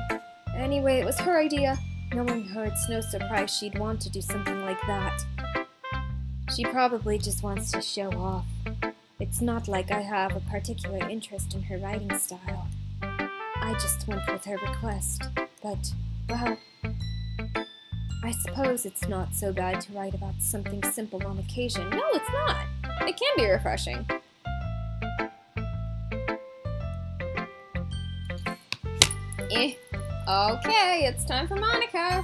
Anyway, it was her idea. Knowing her, it's no surprise she'd want to do something like that. She probably just wants to show off. It's not like I have a particular interest in her writing style. I just went with her request. But, well, I suppose it's not so bad to write about something simple on occasion. No, it's not. It can be refreshing. Okay, it's time for Monica.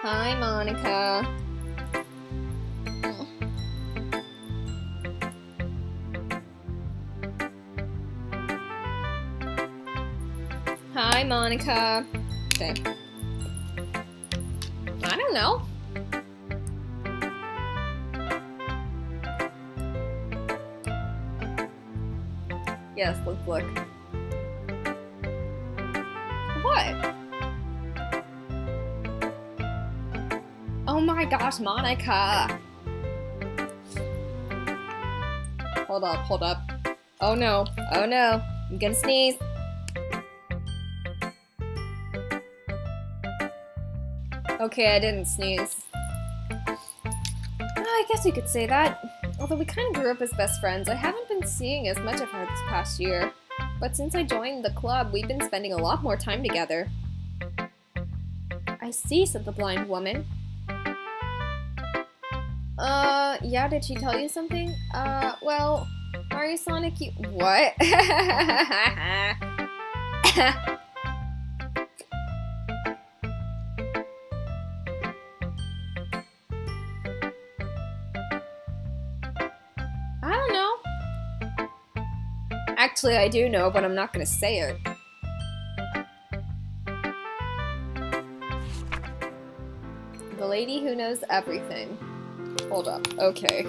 Hi, Monica. Hi, Monica. Okay. I don't know. Yes, let's look. What? Oh my gosh, Monica! Hold up. Oh no, I'm gonna sneeze. Okay, I didn't sneeze. I guess you could say that. Although we kind of grew up as best friends, I haven't been seeing as much of her this past year. But since I joined the club, we've been spending a lot more time together. I see, said the blind woman. Yeah, did she tell you something? Well, Mario Sonic, you— What? Actually, I do know, but I'm not gonna say it. The lady who knows everything. Hold up. Okay.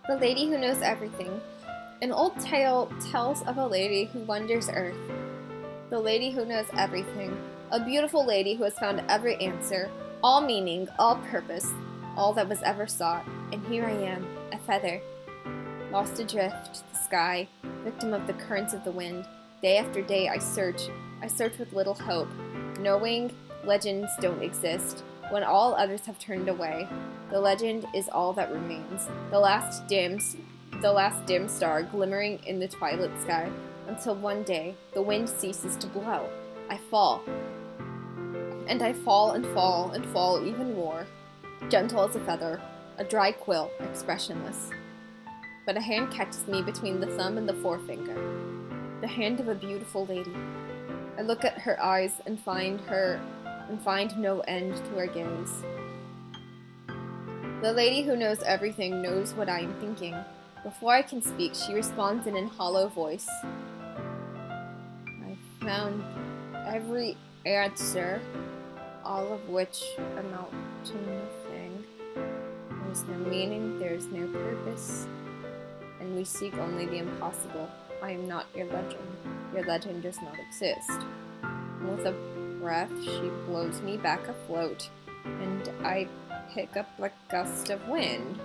The lady who knows everything. An old tale tells of a lady who wanders Earth. The lady who knows everything. A beautiful lady who has found every answer, all meaning, all purpose, all that was ever sought. And here I am, a feather. Lost adrift, the sky, victim of the currents of the wind. Day after day I search with little hope, knowing legends don't exist. When all others have turned away, the legend is all that remains. The last dim star glimmering in the twilight sky. Until one day, the wind ceases to blow. I fall. And I fall and fall and fall even more. Gentle as a feather, a dry quill, expressionless. But a hand catches me between the thumb and the forefinger. The hand of a beautiful lady. I look at her eyes and find no end to her gaze. The lady who knows everything knows what I am thinking. Before I can speak, she responds in a hollow voice. Found every answer, all of which amount to nothing. There's no meaning, there's no purpose, and we seek only the impossible. I am not your legend. Your legend does not exist. And with a breath, she blows me back afloat, and I pick up a gust of wind.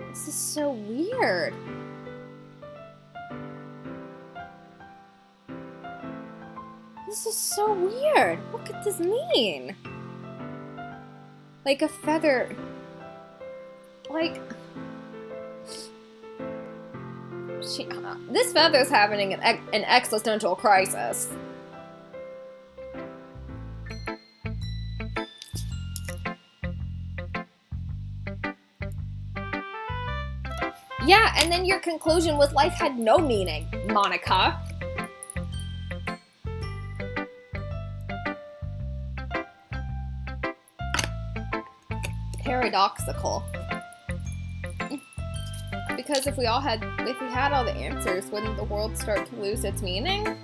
This is so weird. This is so weird. What could this mean? Like a feather. Like... this feather's having an existential crisis. Yeah, and then your conclusion with life had no meaning, Monica. paradoxical. Because if we had all the answers, wouldn't the world start to lose its meaning?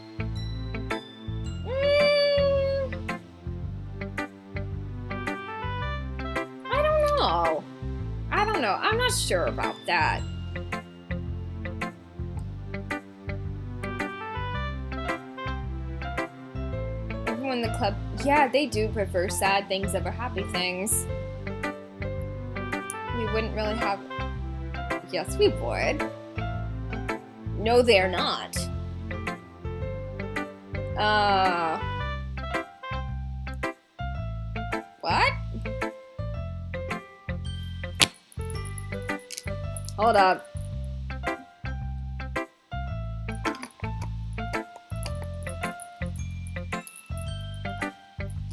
I don't know. I'm not sure about that. Everyone in the club, yeah, they do prefer sad things over happy things. We wouldn't really have... Yes, we would. No, they're not. What? Hold up.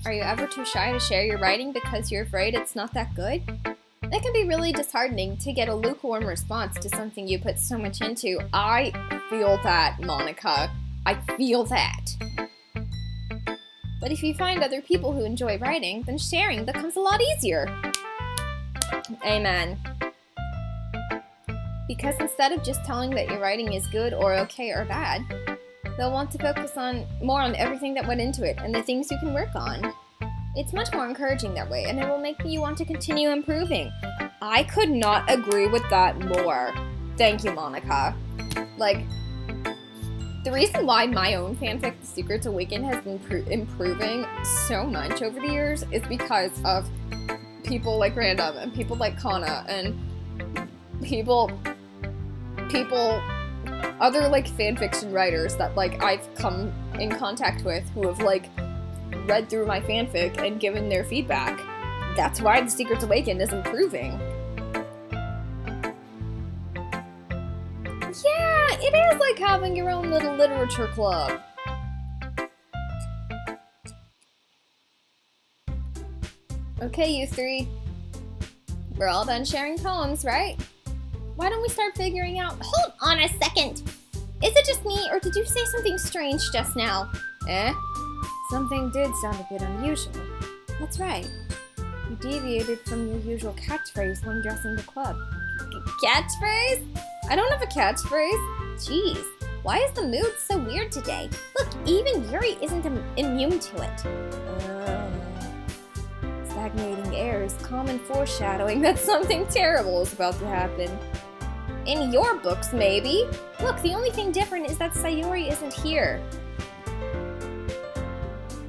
Are you ever too shy to share your writing because you're afraid it's not that good? It can be really disheartening to get a lukewarm response to something you put so much into. I feel that, Monica. I feel that. But if you find other people who enjoy writing, then sharing becomes a lot easier. Amen. Because instead of just telling that your writing is good or okay or bad, they'll want to focus more on everything that went into it and the things you can work on. It's much more encouraging that way, and it will make you want to continue improving. I could not agree with that more. Thank you, Monica. Like, the reason why my own fanfic, The Secrets Awaken, has been improving so much over the years is because of people like Random and people like Kana and people, other like fanfiction writers that like I've come in contact with who have like read through my fanfic and given their feedback. That's why The Secrets Awaken is improving. Yeah, it is like having your own little literature club. Okay, you three. We're all done sharing poems, right? Why don't we start figuring out... Hold on a second! Is it just me, or did you say something strange just now? Eh? Something did sound a bit unusual. That's right. You deviated from your usual catchphrase when dressing the club. Catchphrase? I don't have a catchphrase. Jeez, why is the mood so weird today? Look, even Yuri isn't immune to it. Stagnating air is common foreshadowing that something terrible is about to happen. In your books, maybe. Look, the only thing different is that Sayori isn't here.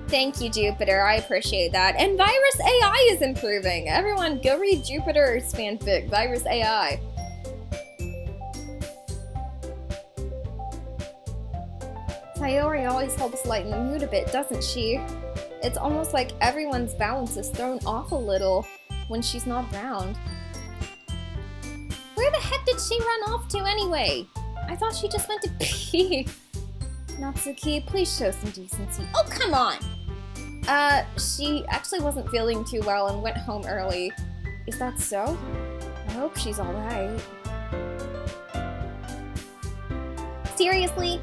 Thank you, Jupiter. I appreciate that. And Virus AI is improving. Everyone, go read Jupiter's fanfic, Virus AI. Sayori always helps lighten the mood a bit, doesn't she? It's almost like everyone's balance is thrown off a little when she's not around. Where the heck did she run off to anyway? I thought she just went to pee. Natsuki, please show some decency. Oh, come on! She actually wasn't feeling too well and went home early. Is that so? I hope she's alright. Seriously?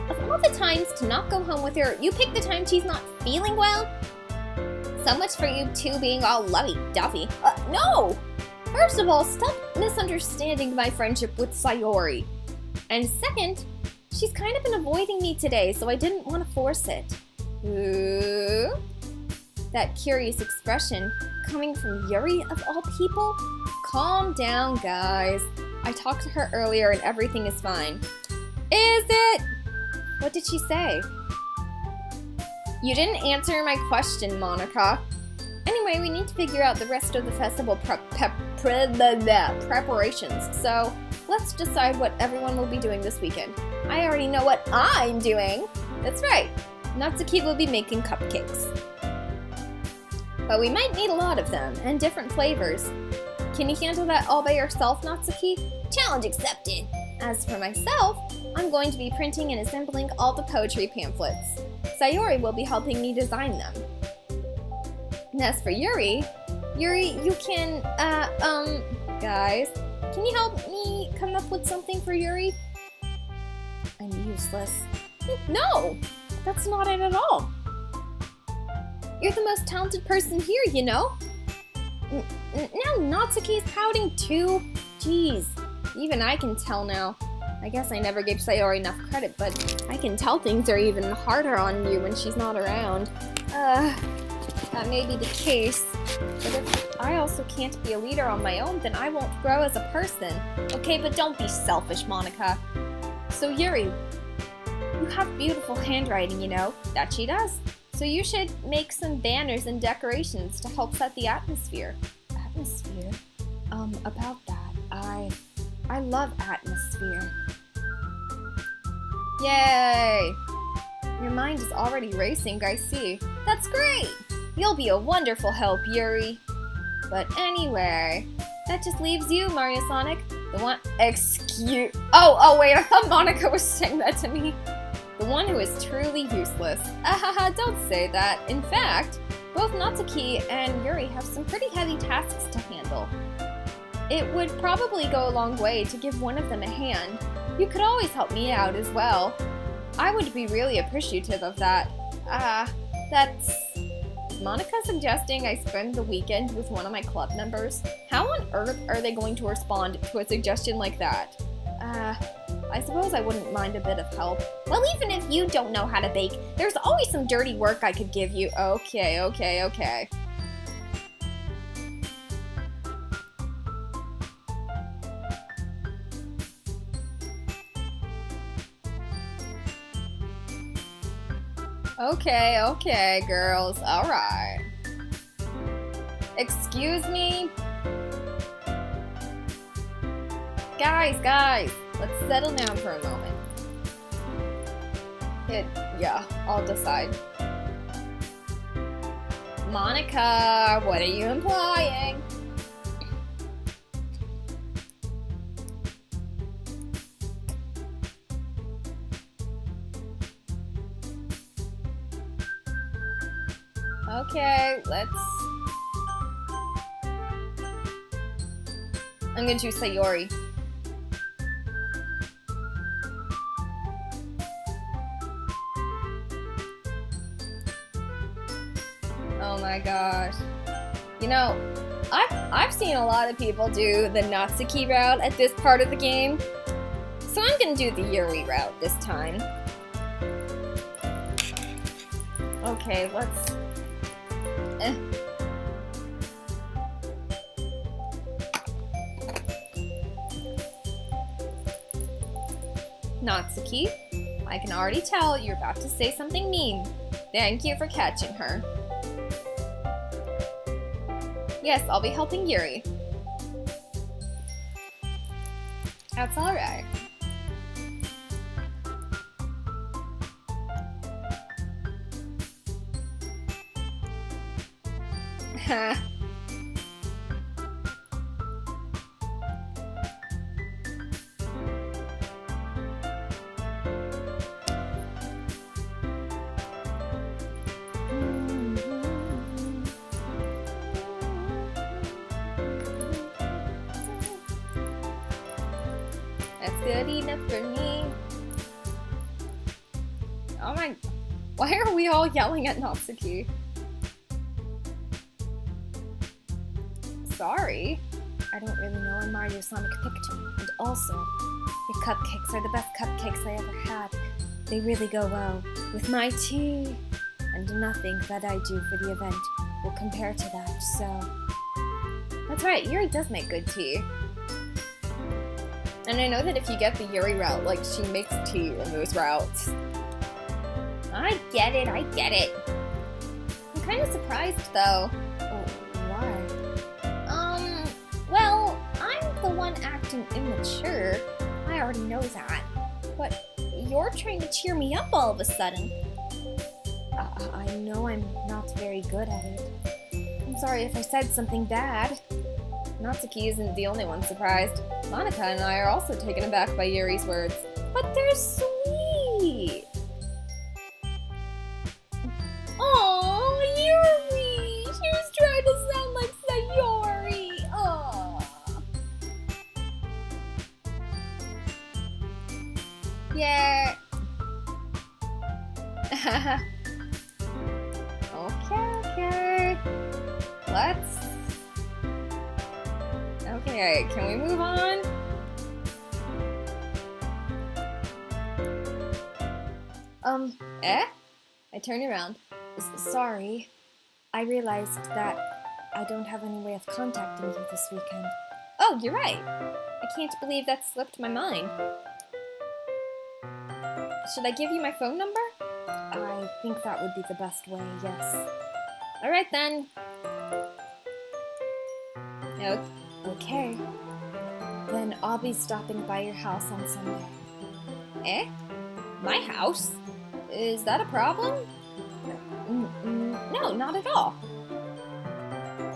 Of all the times to not go home with her, you pick the time she's not feeling well? So much for you two being all lovey-dovey. No! First of all, stop misunderstanding my friendship with Sayori. And second, she's kind of been avoiding me today, so I didn't want to force it. Ooh? That curious expression coming from Yuri of all people? Calm down, guys. I talked to her earlier and everything is fine. Is it? What did she say? You didn't answer my question, Monica. Anyway, we need to figure out the rest of the festival preparations, so let's decide what everyone will be doing this weekend. I already know what I'm doing. That's right. Natsuki will be making cupcakes. But we might need a lot of them, and different flavors. Can you handle that all by yourself, Natsuki? Challenge accepted! As for myself, I'm going to be printing and assembling all the poetry pamphlets. Sayori will be helping me design them. And as for Yuri, you can, guys, can you help me come up with something for Yuri? I'm useless. No! That's not it at all. You're the most talented person here, you know? Now Natsuki's pouting too? Jeez, even I can tell now. I guess I never gave Sayori enough credit, but I can tell things are even harder on you when she's not around. That may be the case, but if I also can't be a leader on my own, then I won't grow as a person. Okay, but don't be selfish, Monica. So Yuri, you have beautiful handwriting, you know. That she does. So you should make some banners and decorations to help set the atmosphere. Atmosphere? About that, I love atmosphere. Yay! Your mind is already racing, I see. That's great! You'll be a wonderful help, Yuri. But anyway, that just leaves you, Mario Sonic. The one— Oh, wait, I thought Monica was saying that to me. The one who is truly useless. Ahaha, don't say that. In fact, both Natsuki and Yuri have some pretty heavy tasks to handle. It would probably go a long way to give one of them a hand. You could always help me out as well. I would be really appreciative of that. That's... Is Monica suggesting I spend the weekend with one of my club members? How on earth are they going to respond to a suggestion like that? I suppose I wouldn't mind a bit of help. Well, even if you don't know how to bake, there's always some dirty work I could give you. Okay. Okay, girls. Alright. Excuse me? Guys, let's settle down for a moment. Yeah, I'll decide. Monica, what are you implying? Okay, I'm gonna choose Sayori. Oh my gosh. You know, I've seen a lot of people do the Natsuki route at this part of the game, so I'm gonna do the Yuri route this time. Okay, let's... Natsuki, I can already tell you're about to say something mean. Thank you for catching her. Yes, I'll be helping Yuri. That's alright. That's good enough for me. Oh my... Why are we all yelling at Natsuki? Sorry. I don't really know why Mario Sonic picked me. And also, your cupcakes are the best cupcakes I ever had. They really go well with my tea. And nothing that I do for the event will compare to that, so... That's right, Yuri does make good tea. And I know that if you get the Yuri route, like, she makes tea in those routes. I get it. I'm kind of surprised, though. Oh, why? Well, I'm the one acting immature. I already know that. But you're trying to cheer me up all of a sudden. I know I'm not very good at it. I'm sorry if I said something bad. Natsuki isn't the only one surprised. Monica and I are also taken aback by Yuri's words. But they're sweet! Aww, Yuri! She was trying to sound like Sayori! Aww. Yeah. Okay. Okay, can we move on? I turn around. Sorry. I realized that I don't have any way of contacting you this weekend. Oh, you're right. I can't believe that slipped my mind. Should I give you my phone number? I think that would be the best way, yes. Alright then. No. Okay. Then I'll be stopping by your house on Sunday. My house? Is that a problem? No, not at all.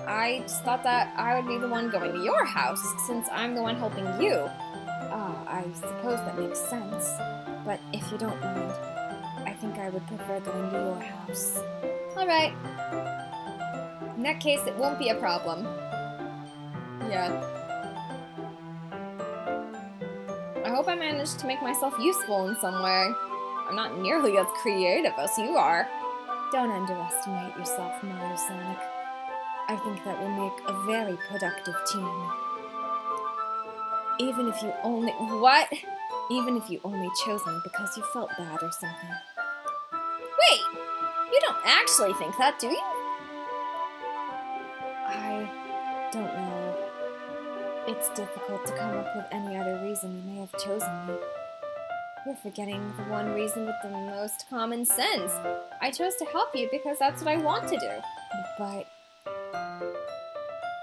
I just thought that I would be the one going to your house, since I'm the one helping you. I suppose that makes sense. But if you don't mind, I think I would prefer going to your house. Alright. In that case, it won't be a problem. Yeah. I hope I managed to make myself useful in some way. I'm not nearly as creative as you are. Don't underestimate yourself, Mario Sonic. I think that will make a very productive team. Even if you only... What? Even if you only chose me because you felt bad or something. Wait! You don't actually think that, do you? I don't know. It's difficult to come up with any other reason you may have chosen me. You're forgetting the one reason with the most common sense. I chose to help you because that's what I want to do. But...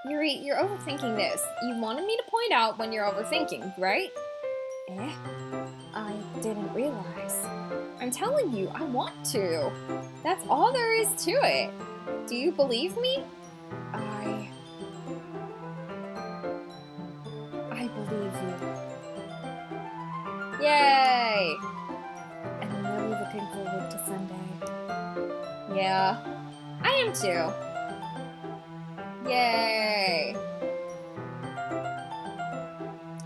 Yuri, you're overthinking this. You wanted me to point out when you're overthinking, right? I didn't realize. I'm telling you, I want to. That's all there is to it. Do you believe me? I believe you. Yay! And I'm really looking forward to Sunday. Yeah, I am too. Yay!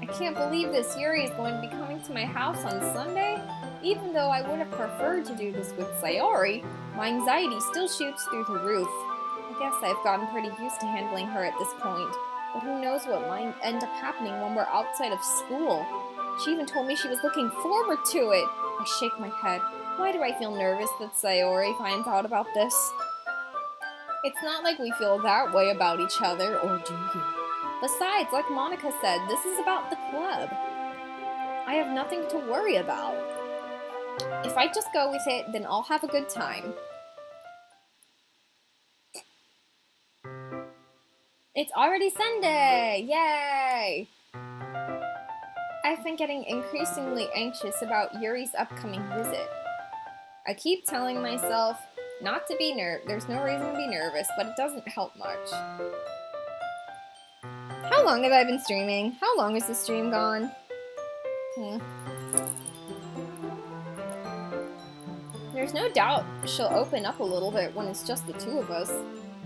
I can't believe this. Yuri is going to be coming to my house on Sunday. Even though I would have preferred to do this with Sayori, my anxiety still shoots through the roof. I guess I've gotten pretty used to handling her at this point, but who knows what might end up happening when we're outside of school. She even told me she was looking forward to it. I shake my head. Why do I feel nervous that Sayori finds out about this? It's not like we feel that way about each other, or do you? Besides, like Monica said, this is about the club. I have nothing to worry about. If I just go with it, then I'll have a good time. It's already Sunday! Yay! I've been getting increasingly anxious about Yuri's upcoming visit. I keep telling myself not to be there's no reason to be nervous, but it doesn't help much. How long have I been streaming? How long is the stream gone? There's no doubt she'll open up a little bit when it's just the two of us.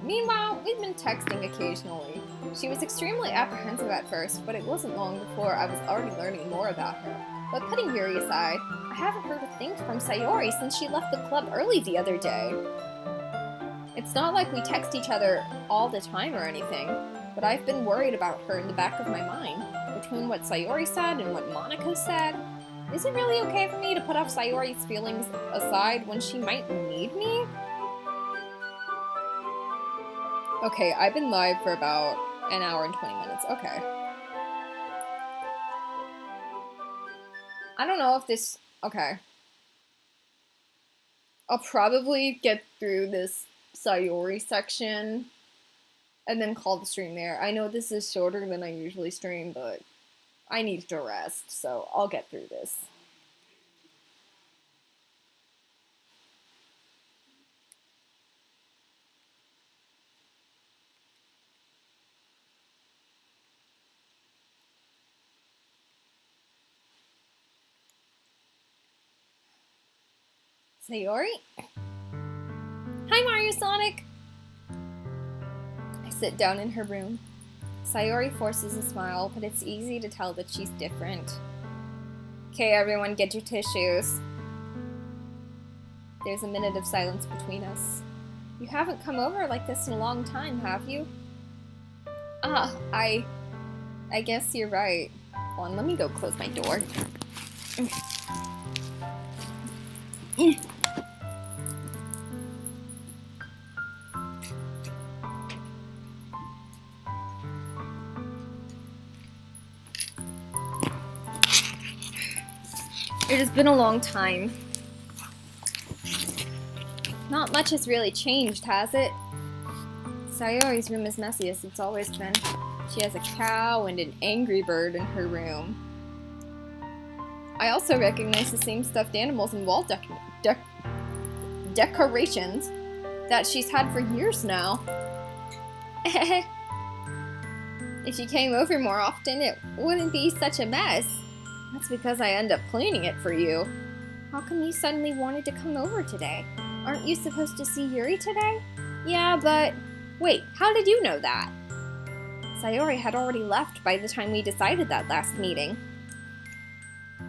Meanwhile, we've been texting occasionally. She was extremely apprehensive at first, but it wasn't long before I was already learning more about her. But putting Yuri aside, I haven't heard a thing from Sayori since she left the club early the other day. It's not like we text each other all the time or anything, but I've been worried about her in the back of my mind. Between what Sayori said and what Monica said, is it really okay for me to put off Sayori's feelings aside when she might need me? Okay, I've been live for about an hour and 20 minutes. Okay. I don't know if this... Okay. I'll probably get through this Sayori section and then call the stream there. I know this is shorter than I usually stream, but I need to rest, so I'll get through this. Sayori? Hi, Mario Sonic! I sit down in her room. Sayori forces a smile, but it's easy to tell that she's different. Okay, everyone, get your tissues. There's a minute of silence between us. You haven't come over like this in a long time, have you? I guess you're right. Hold on, let me go close my door. It has been a long time. Not much has really changed, has it? Sayori's room is messy as it's always been. She has a cow and an angry bird in her room. I also recognize the same stuffed animals and wall decorations that she's had for years now. If she came over more often, it wouldn't be such a mess. That's because I end up cleaning it for you. How come you suddenly wanted to come over today? Aren't you supposed to see Yuri today? Yeah, but... Wait, how did you know that? Sayori had already left by the time we decided that last meeting.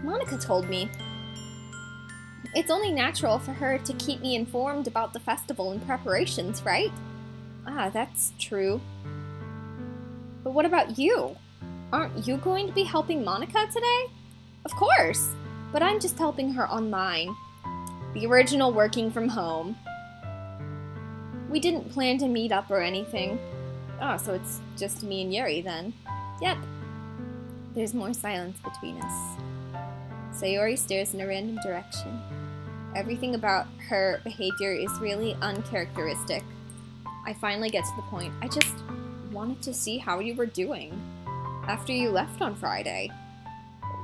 Monica told me. It's only natural for her to keep me informed about the festival and preparations, right? Ah, that's true. But what about you? Aren't you going to be helping Monica today? Of course, but I'm just helping her online. The original working from home. We didn't plan to meet up or anything. Oh, so it's just me and Yuri then. Yep. There's more silence between us. Sayori stares in a random direction. Everything about her behavior is really uncharacteristic. I finally get to the point. I just wanted to see how you were doing after you left on Friday.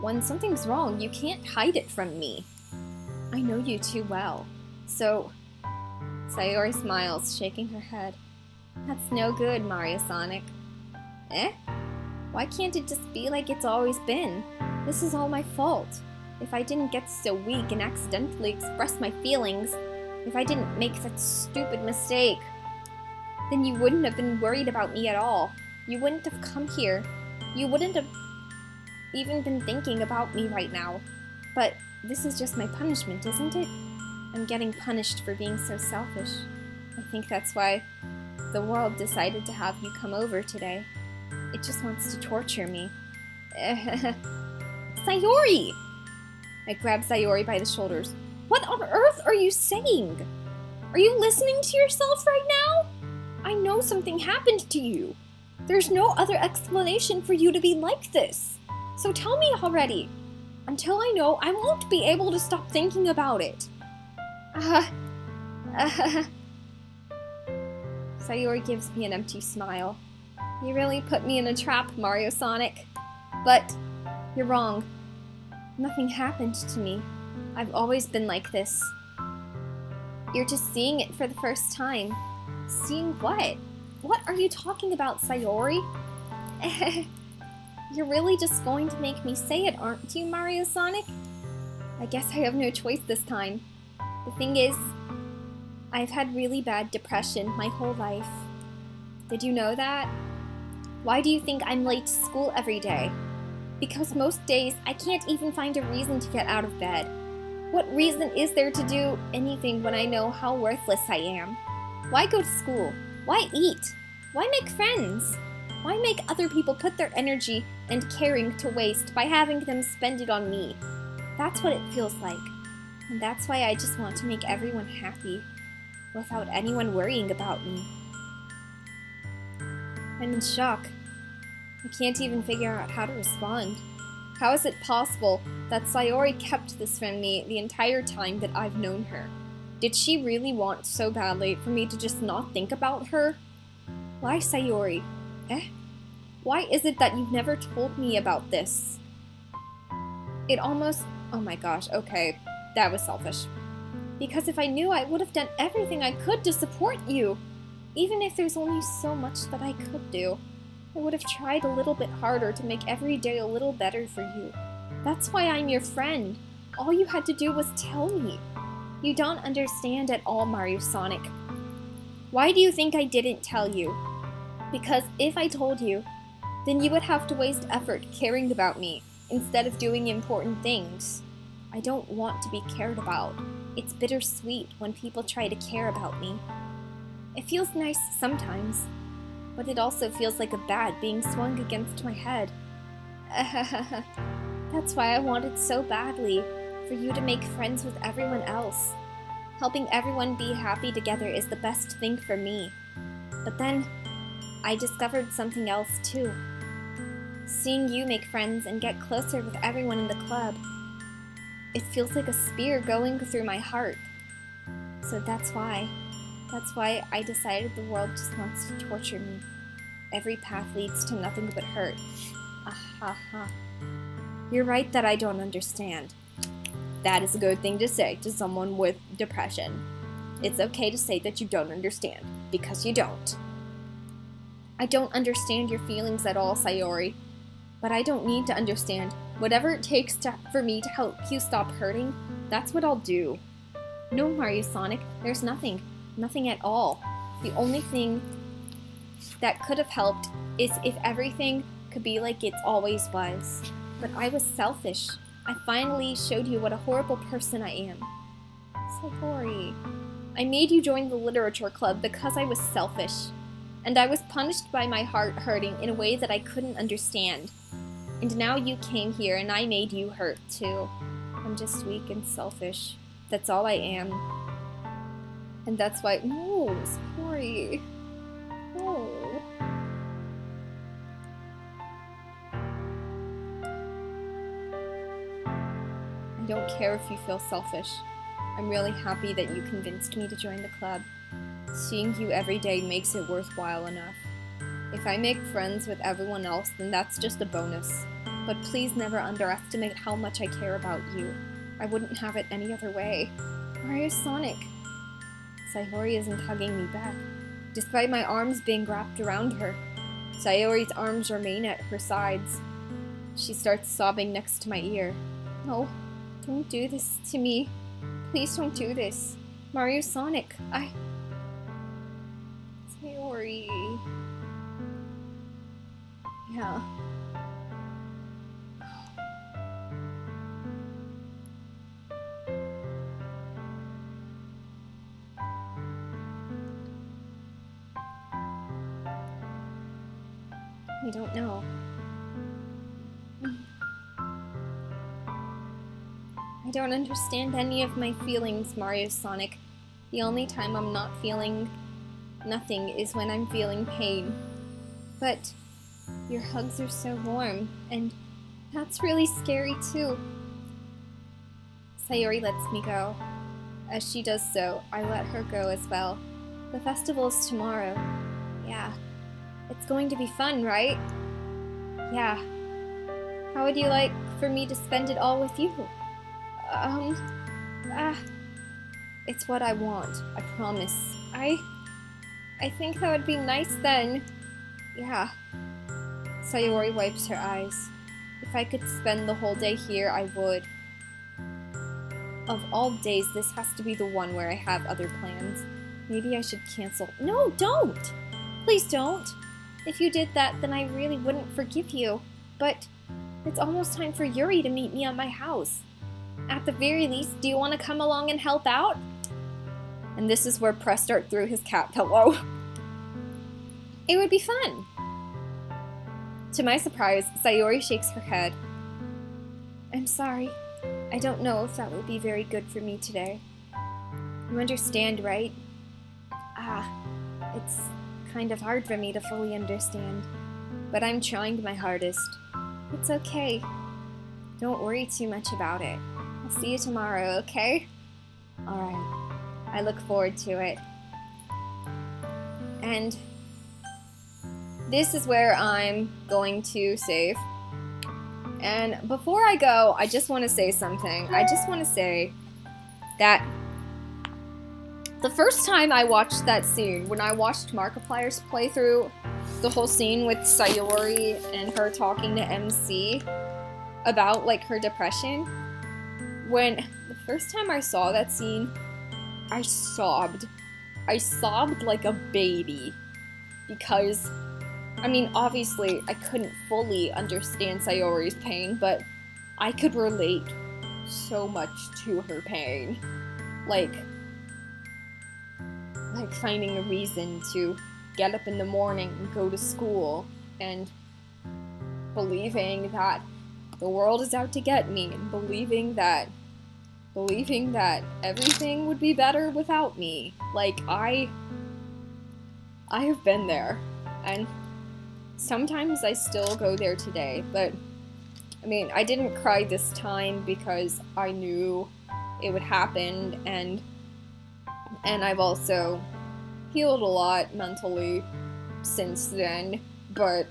When something's wrong, you can't hide it from me. I know you too well. So... Sayori smiles, shaking her head. That's no good, Mario Sonic. Eh? Why can't it just be like it's always been? This is all my fault. If I didn't get so weak and accidentally express my feelings, if I didn't make that stupid mistake, then you wouldn't have been worried about me at all. You wouldn't have come here. You wouldn't have even been thinking about me right now. But this is just my punishment, isn't it? I'm getting punished for being so selfish. I think that's why the world decided to have you come over today. It just wants to torture me. Sayori! I grab Sayori by the shoulders. What on earth are you saying? Are you listening to yourself right now? I know something happened to you. There's no other explanation for you to be like this. So tell me already. Until I know, I won't be able to stop thinking about it. Sayori gives me an empty smile. You really put me in a trap, Mario Sonic. But you're wrong. Nothing happened to me. I've always been like this. You're just seeing it for the first time. Seeing what? What are you talking about, Sayori? You're really just going to make me say it, aren't you, Mario Sonic? I guess I have no choice this time. The thing is, I've had really bad depression my whole life. Did you know that? Why do you think I'm late to school every day? Because most days, I can't even find a reason to get out of bed. What reason is there to do anything when I know how worthless I am? Why go to school? Why eat? Why make friends? Why make other people put their energy and caring to waste by having them spend it on me? That's what it feels like. And that's why I just want to make everyone happy, without anyone worrying about me. I'm in shock. I can't even figure out how to respond. How is it possible that Sayori kept this from me the entire time that I've known her? Did she really want so badly for me to just not think about her? Why, Sayori? Why is it that you've never told me about this? It almost... Oh my gosh, okay. That was selfish. Because if I knew, I would have done everything I could to support you. Even if there's only so much that I could do. I would have tried a little bit harder to make every day a little better for you. That's why I'm your friend. All you had to do was tell me. You don't understand at all, Mario Sonic. Why do you think I didn't tell you? Because if I told you, then you would have to waste effort caring about me instead of doing important things. I don't want to be cared about. It's bittersweet when people try to care about me. It feels nice sometimes, but it also feels like a bat being swung against my head That's why I wanted so badly for you to make friends with everyone else. Helping everyone be happy together is the best thing for me. But then, I discovered something else too. Seeing you make friends and get closer with everyone in the club, it feels like a spear going through my heart. So that's why I decided the world just wants to torture me. Every path leads to nothing but hurt. Ahaha. You're right that I don't understand. That is a good thing to say to someone with depression. It's okay to say that you don't understand, because you don't. I don't understand your feelings at all, Sayori. But I don't need to understand. Whatever it takes for me to help you stop hurting, that's what I'll do. No, Mario Sonic, there's nothing. Nothing at all. The only thing that could have helped is if everything could be like it always was. But I was selfish. I finally showed you what a horrible person I am. Sayori, I made you join the literature club because I was selfish. And I was punished by my heart hurting in a way that I couldn't understand. And now you came here and I made you hurt too. I'm just weak and selfish. That's all I am. And that's why— no, Sayori. No. I don't care if you feel selfish. I'm really happy that you convinced me to join the club. Seeing you every day makes it worthwhile enough. If I make friends with everyone else, then that's just a bonus. But please never underestimate how much I care about you. I wouldn't have it any other way. Mario Sonic. Sayori isn't hugging me back, despite my arms being wrapped around her. Sayori's arms remain at her sides. She starts sobbing next to my ear. No, don't do this to me. Please don't do this. Mario Sonic, Sayori. Yeah. I don't know. I don't understand any of my feelings, Mario Sonic. The only time I'm not feeling nothing is when I'm feeling pain. But your hugs are so warm, and that's really scary too. Sayori lets me go. As she does so, I let her go as well. The festival's tomorrow. Yeah. It's going to be fun, right? Yeah. How would you like for me to spend it all with you? It's what I want, I promise. I think that would be nice then. Yeah. Sayori wipes her eyes. If I could spend the whole day here, I would. Of all days, this has to be the one where I have other plans. Maybe I should cancel. No, don't! Please don't! If you did that, then I really wouldn't forgive you. But it's almost time for Yuri to meet me at my house. At the very least, do you want to come along and help out? And this is where Prestart threw his cat pillow. It would be fun. To my surprise, Sayori shakes her head. I'm sorry. I don't know if that would be very good for me today. You understand, right? It's kind of hard for me to fully understand. But I'm trying my hardest. It's okay. Don't worry too much about it. I'll see you tomorrow, okay? Alright. I look forward to it. And this is where I'm going to save. And before I go, I just want to say something. I just want to say that the first time I watched that scene, when I watched Markiplier's playthrough, the whole scene with Sayori and her talking to MC about, like, her depression, when the first time I saw that scene, I sobbed. I sobbed like a baby. Because, I mean, obviously, I couldn't fully understand Sayori's pain, but I could relate so much to her pain. Like finding a reason to get up in the morning and go to school, and believing that the world is out to get me, and believing that everything would be better without me. Like, I have been there, and sometimes I still go there today, but I mean, I didn't cry this time because I knew it would happen, and I've also healed a lot mentally since then, but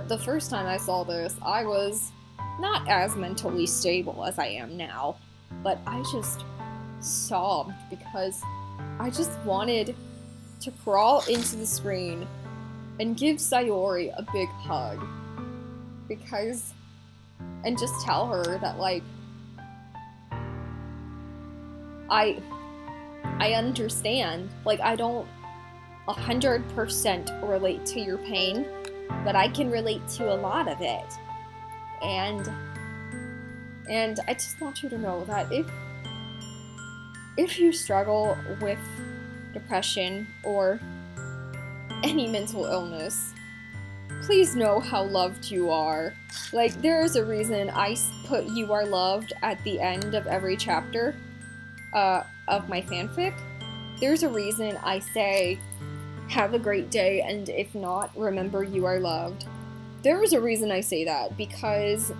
the first time I saw this, I was not as mentally stable as I am now, but I just sobbed because I just wanted to crawl into the screen and give Sayori a big hug, and just tell her that, like, I understand. Like, I don't 100% relate to your pain, but I can relate to a lot of it. And I just want you to know that if you struggle with depression or any mental illness, please know how loved you are. Like, there is a reason I put "You Are Loved" at the end of every chapter of my fanfic. There's a reason I say, have a great day, and if not, remember you are loved. There is a reason I say that, because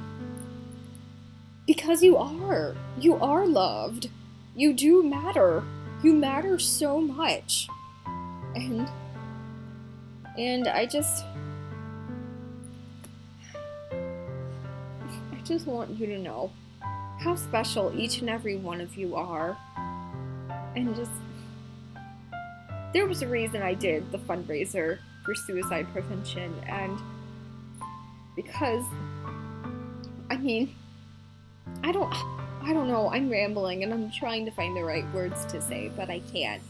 you are loved. You do matter. You matter so much. And I just want you to know how special each and every one of you are. And just, there was a reason I did the fundraiser for suicide prevention, and because, I mean, I don't know, I'm rambling and I'm trying to find the right words to say, but I can't.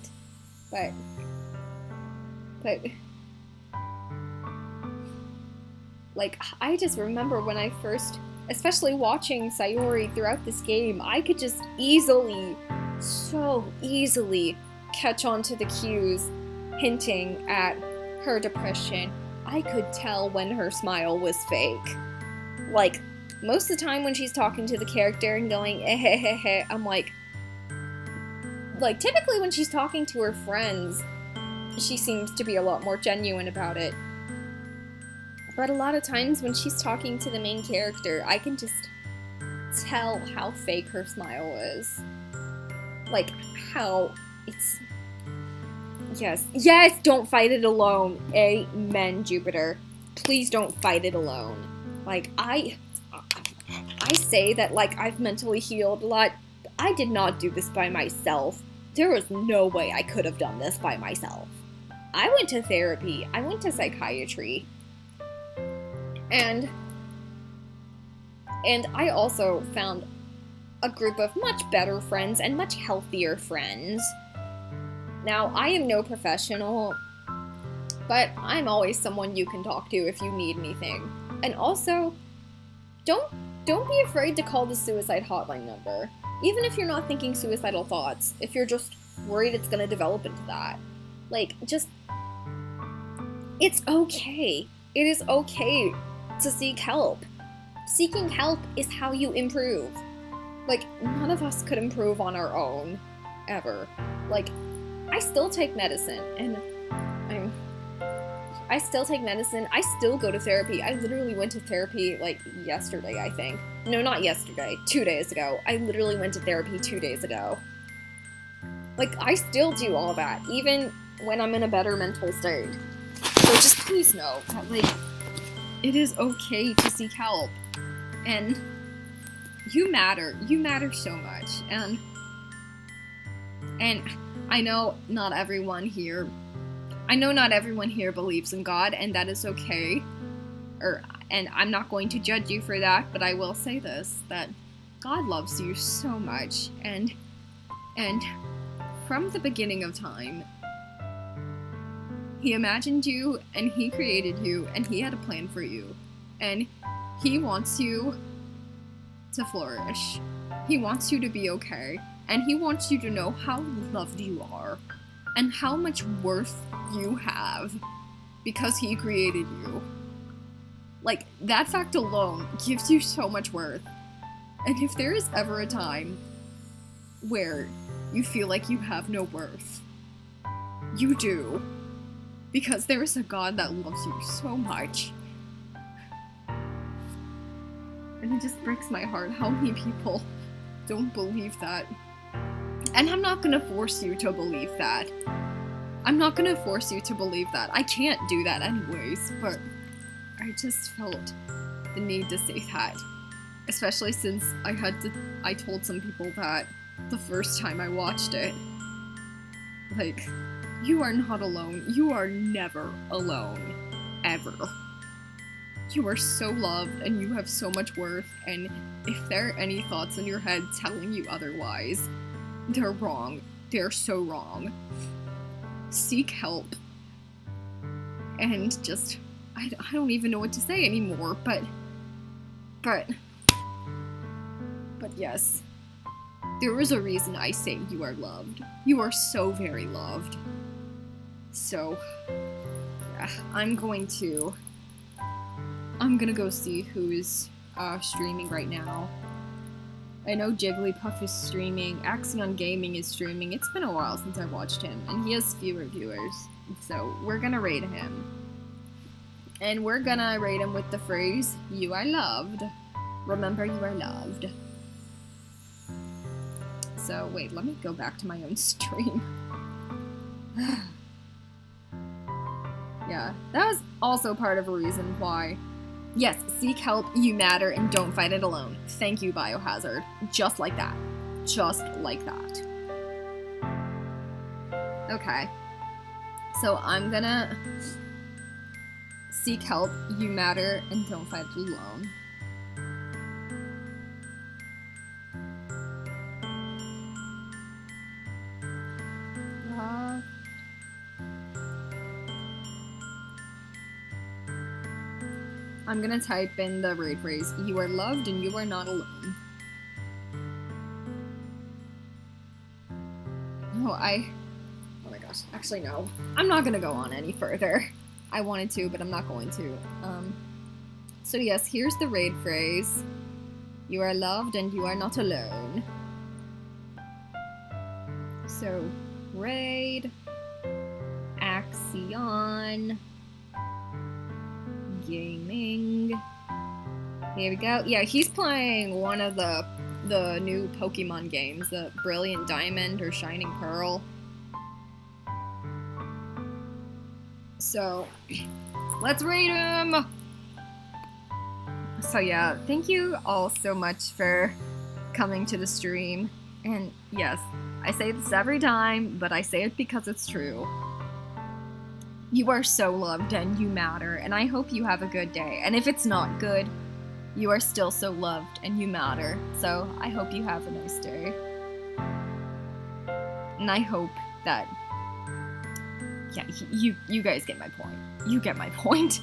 But like, I just remember when I first, especially watching Sayori throughout this game, I could just so easily catch on to the cues hinting at her depression. I could tell when her smile was fake. Like, most of the time when she's talking to the character and going, eh, I'm like, typically when she's talking to her friends, she seems to be a lot more genuine about it. But a lot of times when she's talking to the main character, I can just tell how fake her smile is. Like, how it's... Yes, don't fight it alone. Amen, Jupiter. Please don't fight it alone. Like, I say that, like, I've mentally healed a lot. I did not do this by myself. There was no way I could have done this by myself. I went to therapy. I went to psychiatry. And I also found a group of much better friends and much healthier friends. Now, I am no professional, but I'm always someone you can talk to if you need anything. And also, don't be afraid to call the suicide hotline number. Even if you're not thinking suicidal thoughts, if you're just worried it's gonna develop into that. Like, just, it's okay. It is okay to seek help. Seeking help is how you improve. Like, none of us could improve on our own, ever. Like, I still take medicine, and I still take medicine. I still go to therapy. I literally went to therapy, like, yesterday, I think. No, not yesterday. 2 days ago. I literally went to therapy 2 days ago. Like, I still do all that, even when I'm in a better mental state. So just please know that, like, it is okay to seek help. And you matter. You matter so much. And I know not everyone here believes in God, and that is okay. And I'm not going to judge you for that, but I will say this, that God loves you so much, and from the beginning of time, He imagined you, and He created you, and He had a plan for you, and He wants you to flourish. He wants you to be okay, and He wants you to know how loved you are, and how much worth you have, because He created you. Like, that fact alone gives you so much worth. And if there is ever a time where you feel like you have no worth, you do. Because there is a God that loves you so much. And it just breaks my heart how many people don't believe that. And I'm not gonna force you to believe that. I'm not gonna force you to believe that. I can't do that anyways, but I just felt the need to say that. Especially since I told some people that the first time I watched it. Like, you are not alone. You are never alone. Ever. You are so loved and you have so much worth, and if there are any thoughts in your head telling you otherwise, they're wrong. They're so wrong. Seek help. And just, I don't even know what to say anymore, but yes. There is a reason I say you are loved. You are so very loved. So, yeah, I'm gonna go see who's streaming right now. I know Jigglypuff is streaming, Axion Gaming is streaming. It's been a while since I watched him, and he has fewer viewers. So we're gonna rate him. And we're gonna rate him with the phrase, "You are loved." Remember, you are loved. So, wait, let me go back to my own stream. Yeah, that was also part of a reason why. Yes, seek help, you matter, and don't fight it alone. Thank you, Biohazard. Just like that. Just like that. Okay. So I'm gonna seek help, you matter, and don't fight it alone. I'm gonna type in the raid phrase, "You are loved and you are not alone." No, oh my gosh, actually no. I'm not gonna go on any further. I wanted to, but I'm not going to. So yes, here's the raid phrase. You are loved and you are not alone. So, raid, Axion, Gaming. Here we go. Yeah, he's playing one of the new Pokemon games, the Brilliant Diamond or Shining Pearl. So, let's rate him! So yeah, thank you all so much for coming to the stream. And yes, I say this every time, but I say it because it's true. You are so loved and you matter, and I hope you have a good day. And if it's not good, you are still so loved and you matter. So I hope you have a nice day. And I hope that, yeah, you guys get my point. You get my point.